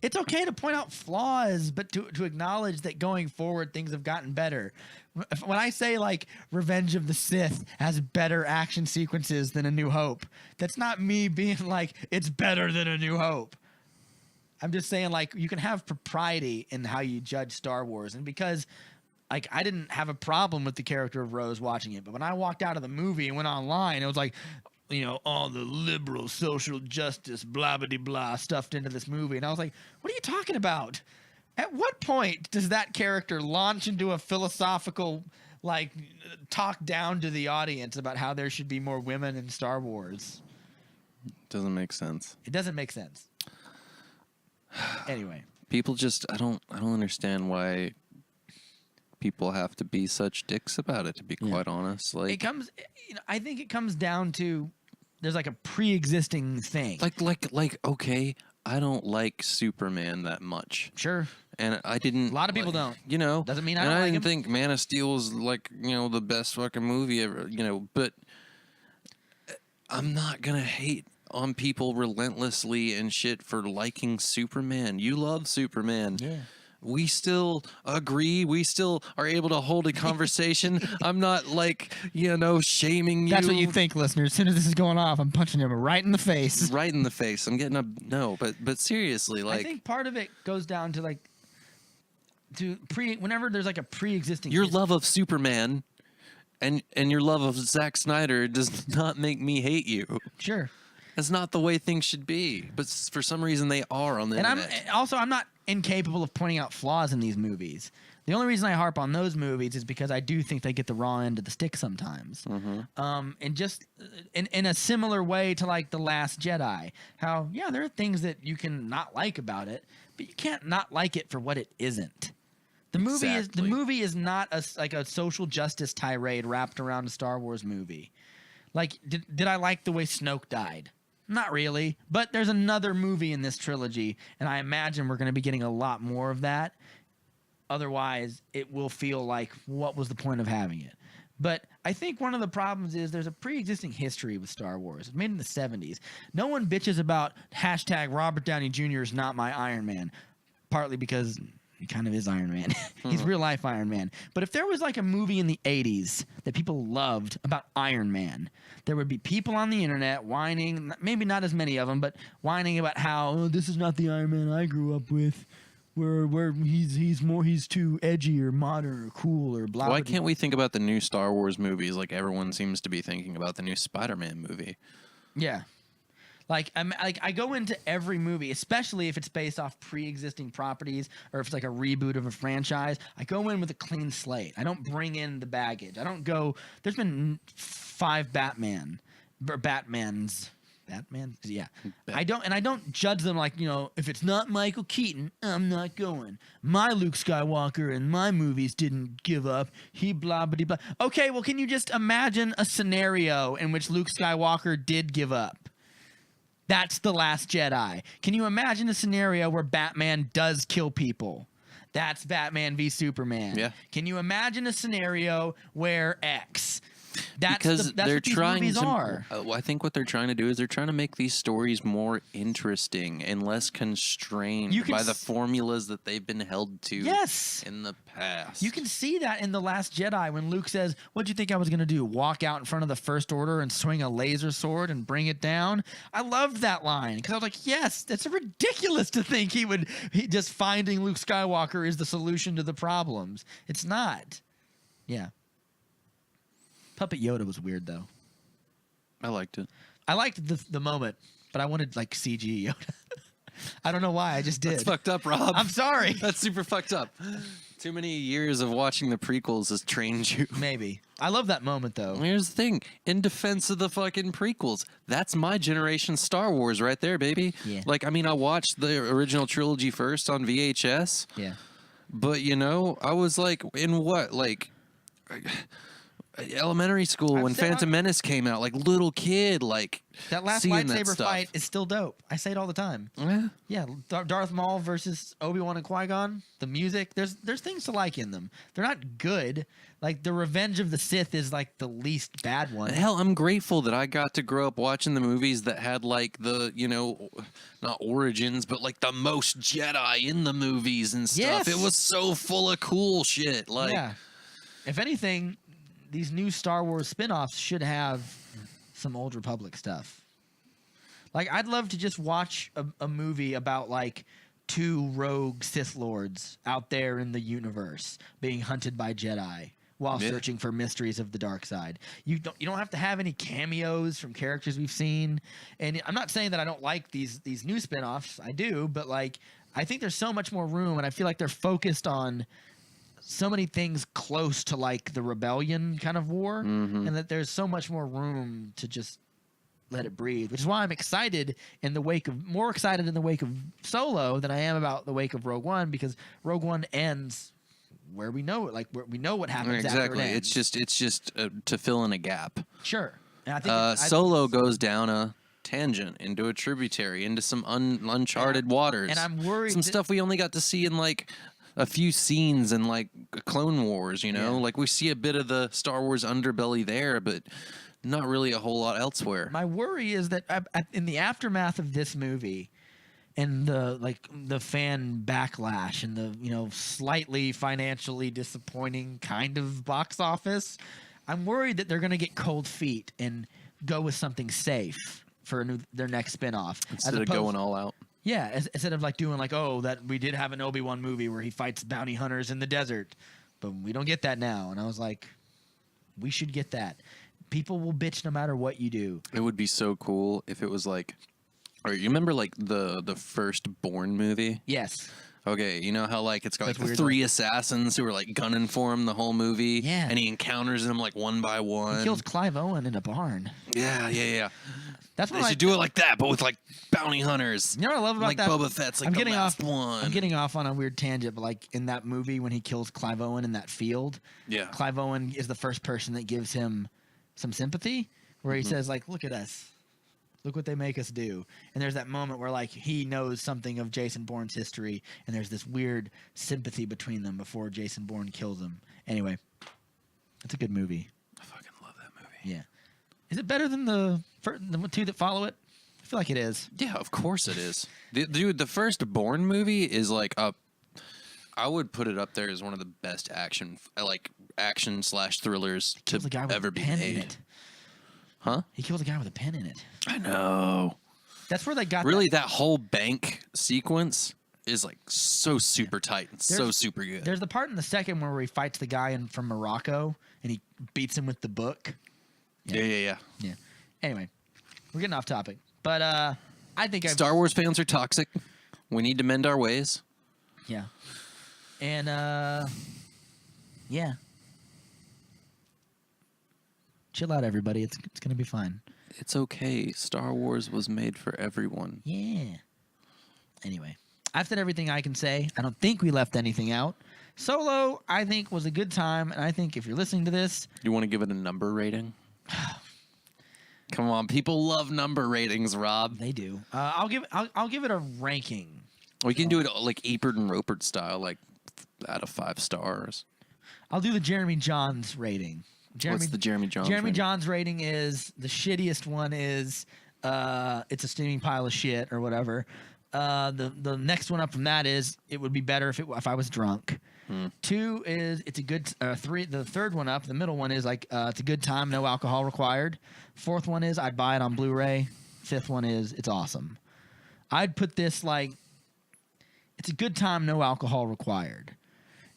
It's okay to point out flaws, but to acknowledge that going forward things have gotten better. When I say like Revenge of the Sith has better action sequences than A New Hope, that's not me being like it's better than A New Hope. I'm just saying, like, you can have propriety in how you judge Star Wars. And because, like, I didn't have a problem with the character of Rose watching it, but when I walked out of the movie and went online, it was like, you know, all the liberal social justice, blah, blah, blah, stuffed into this movie. And I was like, what are you talking about? At what point does that character launch into a philosophical, like, talk down to the audience about how there should be more women in Star Wars? Doesn't make sense. It doesn't make sense. Anyway. People just I don't understand why people have to be such dicks about it, to be quite honest. It Like comes, you know, I think it comes down to there's like a pre-existing thing. like okay, I don't like Superman that much. Sure. And I didn't. A lot of people don't. You know, Doesn't mean I and don't I like didn't him. think Man of Steel was like, you know, the best fucking movie ever. You know, but I'm not gonna hate on people relentlessly and shit for liking Superman. You love Superman. Yeah. We still agree. We still are able to hold a conversation. I'm not like, you know, shaming you. That's what you think, listeners. As soon as this is going off, I'm punching him right in the face. Right in the face. I'm getting a no, but seriously, like, I think part of it goes down to like whenever there's like a pre-existing your history- love of Superman and your love of Zack Snyder does not make me hate you. Sure. That's not the way things should be. But for some reason they are on the And internet. I'm not incapable of pointing out flaws in these movies. The only reason I harp on those movies is because I do think they get the raw end of the stick sometimes. And just in a similar way to like The Last Jedi, how there are things that you can not like about it, but you can't not like it for what it isn't. The Exactly. movie is not like a social justice tirade wrapped around a Star Wars movie. Like, did I like the way Snoke died? Not really, but there's another movie in this trilogy, and I imagine we're going to be getting a lot more of that. Otherwise, it will feel like, what was the point of having it? But I think one of the problems is there's a pre-existing history with Star Wars. It's made in the 70s. No one bitches about hashtag Robert Downey Jr. is not my Iron Man, partly because he kind of is Iron Man. He's real life Iron Man. But if there was like a movie in the 80s that people loved about Iron Man, there would be people on the internet whining, maybe not as many of them, but whining about how, oh, this is not the Iron Man I grew up with. where he's too edgy or modern or cool or blah. Why can't we think about the new Star Wars movies like everyone seems to be thinking about the new Spider-Man movie? Yeah. Like I go into every movie, especially if it's based off pre-existing properties or if it's like a reboot of a franchise. I go in with a clean slate. I don't bring in the baggage. I don't go. There's been 5 Batmans. Yeah. I don't judge them like, if it's not Michael Keaton, I'm not going. My Luke Skywalker and my movies didn't give up. He blah blah blah. Okay, well, can you just imagine a scenario in which Luke Skywalker did give up? That's The Last Jedi. Can you imagine a scenario where Batman does kill people? That's Batman v Superman. Yeah. Can you imagine a scenario where X? Because that's they're what these trying movies to. are. I think what they're trying to do is they're trying to make these stories more interesting and less constrained by the formulas that they've been held to. Yes. In the past. You can see that in The Last Jedi when Luke says, "What'd you think I was going to do? Walk out in front of the First Order and swing a laser sword and bring it down?" I loved that line because I was like, "Yes, that's ridiculous to think just finding Luke Skywalker is the solution to the problems. It's not." Yeah. Puppet Yoda was weird though. I liked it. I liked the moment, but I wanted like CG Yoda. I don't know why. I just did. That's fucked up, Rob. I'm sorry. That's super fucked up. Too many years of watching the prequels has trained you. Maybe. I love that moment though. Here's the thing. In defense of the fucking prequels, that's my generation Star Wars right there, baby. Yeah. Like, I mean, I watched the original trilogy first on VHS. Yeah. But, I was like, in what? Like, elementary school when Phantom Menace came out, like little kid, like that last seeing lightsaber that fight is still dope. I say it all the time. Yeah. Yeah, Darth Maul versus Obi-Wan and Qui-Gon. The music, there's things to like in them. They're not good. Like the Revenge of the Sith is like the least bad one. Hell, I'm grateful that I got to grow up watching the movies that had like the, not origins, but like the most Jedi in the movies and stuff. Yes. It was so full of cool shit. Like, yeah. If anything, these new Star Wars spin-offs should have some Old Republic stuff. Like, I'd love to just watch a movie about, like, 2 rogue Sith Lords out there in the universe being hunted by Jedi while searching for mysteries of the dark side. You don't have to have any cameos from characters we've seen. And I'm not saying that I don't like these new spin-offs. I do, but, like, I think there's so much more room, and I feel like they're focused on so many things close to like the rebellion kind of war, and that there's so much more room to just let it breathe, which is why I'm more excited in the wake of Solo than I am about the wake of Rogue One, because Rogue One ends where we know it, like where we know what happens. Exactly. After it ends. It's just to fill in a gap. Sure. And I think Solo goes down a tangent into a tributary into some uncharted waters, and I'm worried some stuff we only got to see in like a few scenes in like Clone Wars, like we see a bit of the Star Wars underbelly there, but not really a whole lot elsewhere. My worry is that in the aftermath of this movie and the fan backlash and the slightly financially disappointing kind of box office, I'm worried that they're going to get cold feet and go with something safe for their next spinoff instead of going all out. Yeah, instead of like doing like, that we did have an Obi-Wan movie where he fights bounty hunters in the desert, but we don't get that now. And I was like, we should get that. People will bitch no matter what you do. It would be so cool if it was like, or you remember like the first Bourne movie? Yes. Okay, you know how like it's got like That's the weird, 3 assassins who are like gunning for him the whole movie? Yeah. And he encounters them like one by one. He kills Clive Owen in a barn. Yeah. That's what They should do it like that, but with like bounty hunters. You know what I love about like that? Boba Fett's like the last one. I'm getting off on a weird tangent, but like in that movie when he kills Clive Owen in that field, Clive Owen is the first person that gives him some sympathy, where he says like, "Look at us. Look what they make us do." And there's that moment where like he knows something of Jason Bourne's history, and there's this weird sympathy between them before Jason Bourne kills him. Anyway, it's a good movie. I fucking love that movie. Yeah. Is it better than the 2 that follow it? I feel like it is. Yeah, of course it is. Dude, the first Bourne movie is like I would put it up there as one of the best action / thrillers to ever be made. Huh? He kills a guy with a pen in it. I know. That's where they got that whole bank sequence is like so super tight and so super good. There's the part in the second where he fights the guy from Morocco and he beats him with the book. Yeah. Anyway, we're getting off topic, but I think Star Wars fans are toxic. We need to mend our ways. Yeah, and yeah, chill out, everybody. It's gonna be fine. It's okay. Star Wars was made for everyone. Yeah. Anyway, I've said everything I can say. I don't think we left anything out. Solo, I think, was a good time, and I think if you're listening to this, You want to give it a number rating? Come on, people love number ratings, Rob. they do. I'll give it a ranking. We can do it like Ebert and Roper style, like out of 5 stars. I'll do the Jeremy Johns rating. What's the Jeremy Johns Jeremy rating? Johns rating is the shittiest one is it's a steaming pile of shit or whatever. The next one up from that is it would be better if I was drunk. 2 is it's a good 3. The third one up, the middle one is like it's a good time, no alcohol required. 4th one is I'd buy it on Blu-ray. 5th one is it's awesome. I'd put this like it's a good time, no alcohol required.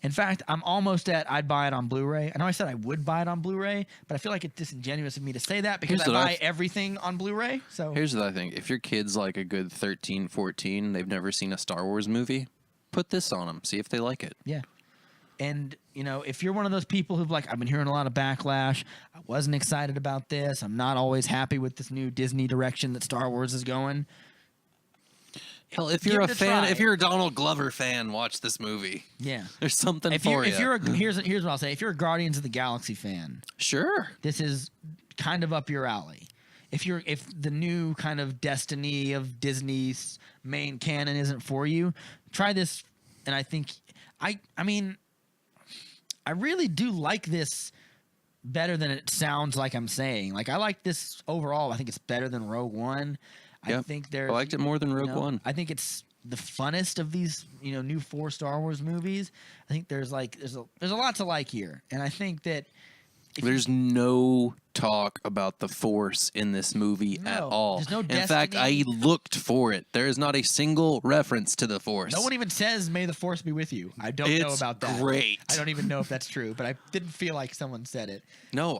In fact, I'm almost at I'd buy it on Blu-ray. I know I said I would buy it on Blu-ray, but I feel like it's disingenuous of me to say that because I buy everything on Blu-ray. So Here's what I think. If your kid's like a good 13, 14, they've never seen a Star Wars movie, put this on them. See if they like it. yeah. And, you know, if you're one of those people who've like, I've been hearing a lot of backlash. I wasn't excited about this. I'm not always happy with this new Disney direction that Star Wars is going. Hell, if Give you're a it a fan, try. if you're a Donald Glover fan, watch this movie. Yeah. There's something If for you. here's what I'll say. If you're a Guardians of the Galaxy fan, Sure. this is kind of up your alley. If the new kind of destiny of Disney's main canon isn't for you, try this. And I think I mean, I really do like this better than it sounds like I'm saying. Like I like this overall. I think it's better than Rogue One. Yep. I think I liked it more than Rogue One. I think it's the funnest of these, new 4 Star Wars movies. I think there's a lot to like here, and I think that There's no talk about the Force in this movie at all. There's no In fact, I destiny. looked for it. There is not a single reference to the Force. no one even says "May the Force be with you." I don't know It's about that. great. I don't even know if that's true, but I didn't feel like someone said it. No,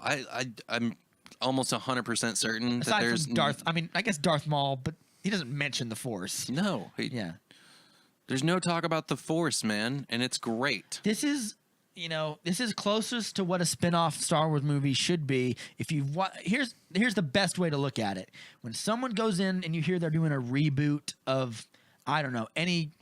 I'm almost 100% certain that Aside there's from Darth, I mean, I guess Darth Maul, but he doesn't mention the Force. no. Yeah, There's no talk about the Force, man, and it's great. this is closest to what a spin-off Star Wars movie should be. If you here's the best way to look at it. When someone goes in and you hear they're doing a reboot of, I don't know,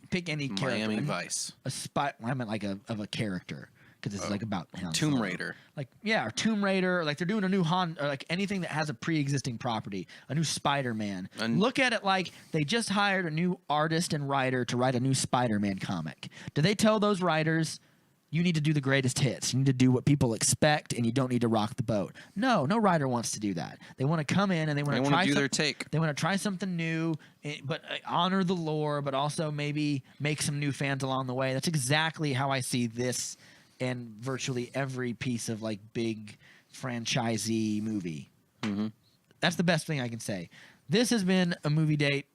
pick any character. Miami Vice, I meant like of a character because it's like about Han Tomb Solo. Raider. Like or Tomb Raider, or like they're doing a new Han, or like anything that has a pre-existing property, a new Spider-Man. Look at it like they just hired a new artist and writer to write a new Spider-Man comic. Do they tell those writers, you need to do the greatest hits, you need to do what people expect, and you don't need to rock the boat? No writer wants to do that. They want to come in and they want to try do their take. They want to try something new, but honor the lore, but also maybe make some new fans along the way. That's exactly how I see this and virtually every piece of like big franchisee movie. Mm-hmm. That's the best thing I can say. This has been a movie date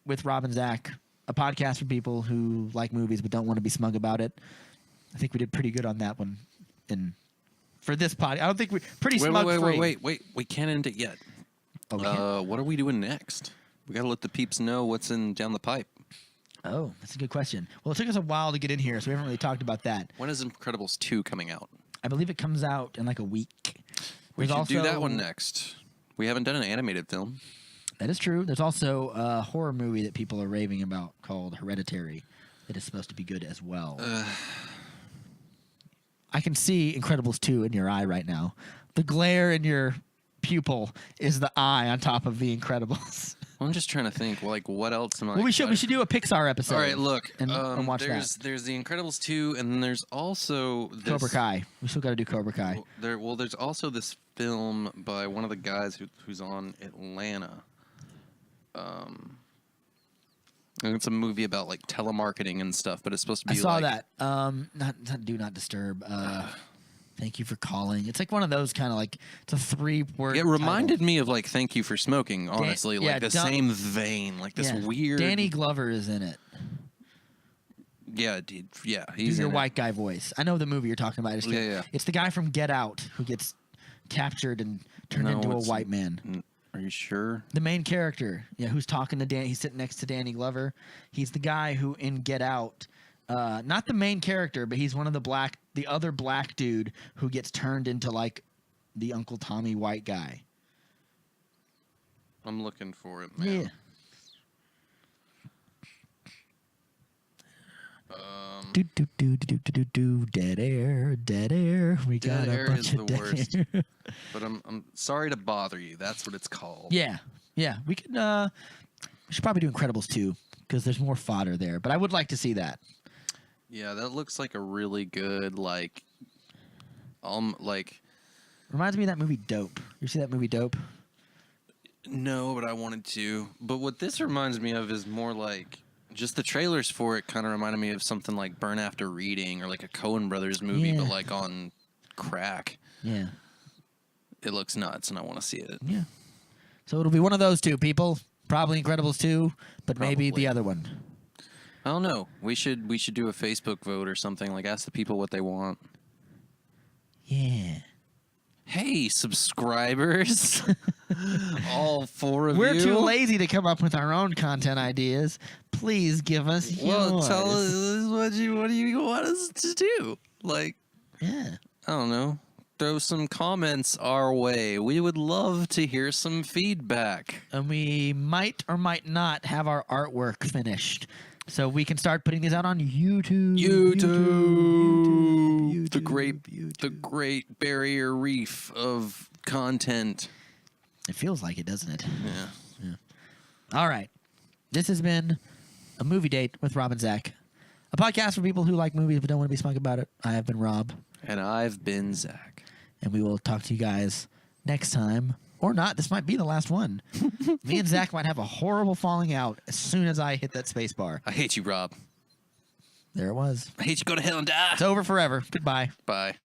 with Rob and Zach, a podcast for people who like movies but don't want to be smug about it. I think we did pretty good on that one. And for this pod, I don't think we're pretty smug free. Wait. We can't end it yet. Oh, we can't? What are we doing next? We got to let the peeps know what's down the pipe. Oh, that's a good question. Well, it took us a while to get in here, so we haven't really talked about that. When is Incredibles 2 coming out? I believe it comes out in like a week. We There's should do that also- one next. We haven't done an animated film. That is true. There's also a horror movie that people are raving about called Hereditary that is supposed to be good as well. I can see Incredibles 2 in your eye right now. The glare in your pupil is the eye on top of The Incredibles. I'm just trying to think, like, what else am I? Well, we should do a Pixar episode. All right, look, and watch there's The Incredibles 2, and then there's also this, Cobra Kai. We still got to do Cobra Kai. There's also this film by one of the guys who's on Atlanta. And it's a movie about like telemarketing and stuff, but it's supposed to be. I saw like, that. Not Do Not Disturb. Thank You for Calling. It's like one of those kind of like it's a 3-word. It reminded me of like Thank You for Smoking. Honestly, yeah, like the same vein, like this weird. Danny Glover is in it. Yeah, dude. Yeah, Do he's your in it. white guy voice. I know the movie you're talking about. Yeah. It's the guy from Get Out who gets captured and turned into a it's- white man. Are you sure? The main character, who's talking to Dan. He's sitting next to Danny Glover. He's the guy who in Get Out, not the main character, but he's one of the other black dude who gets turned into like the Uncle Tommy white guy. I'm looking for it, man. Yeah. Do dead air. We got Dead a air bunch is of the dead worst. air. But I'm sorry to bother you. That's what it's called. Yeah. We could. We should probably do Incredibles 2 because there's more fodder there. But I would like to see that. Yeah, that looks like a really good like. Reminds me of that movie Dope. You see that movie Dope? No, but I wanted to. But what this reminds me of is more like just the trailers for it kind of reminded me of something like Burn After Reading or like a Coen Brothers movie, but like on crack. Yeah. It looks nuts, and I want to see it. Yeah. So it'll be one of those two people. Probably Incredibles 2, but maybe Probably. the other one. I don't know. We should do a Facebook vote or something. Like ask the people what they want. Yeah. Hey, subscribers! All 4 of We're you. too lazy to come up with our own content ideas. Please give us Well, yours. tell us what do you want us to do? Like, Yeah. I don't know. Throw some comments our way. We would love to hear some feedback. And we might or might not have our artwork finished. So we can start putting these out on YouTube. YouTube. The YouTube. great barrier reef of content. It feels like it, doesn't it? Yeah. All right. This has been A Movie Date with Rob and Zach. A podcast for people who like movies but don't want to be smug about it. I have been Rob. And I've been Zach. And we will talk to you guys next time. Or not. This might be the last one. Me and Zach might have a horrible falling out as soon as I hit that space bar. I hate you, Rob. There it was. I hate you. Go to hell and die. It's over forever. Goodbye. Bye.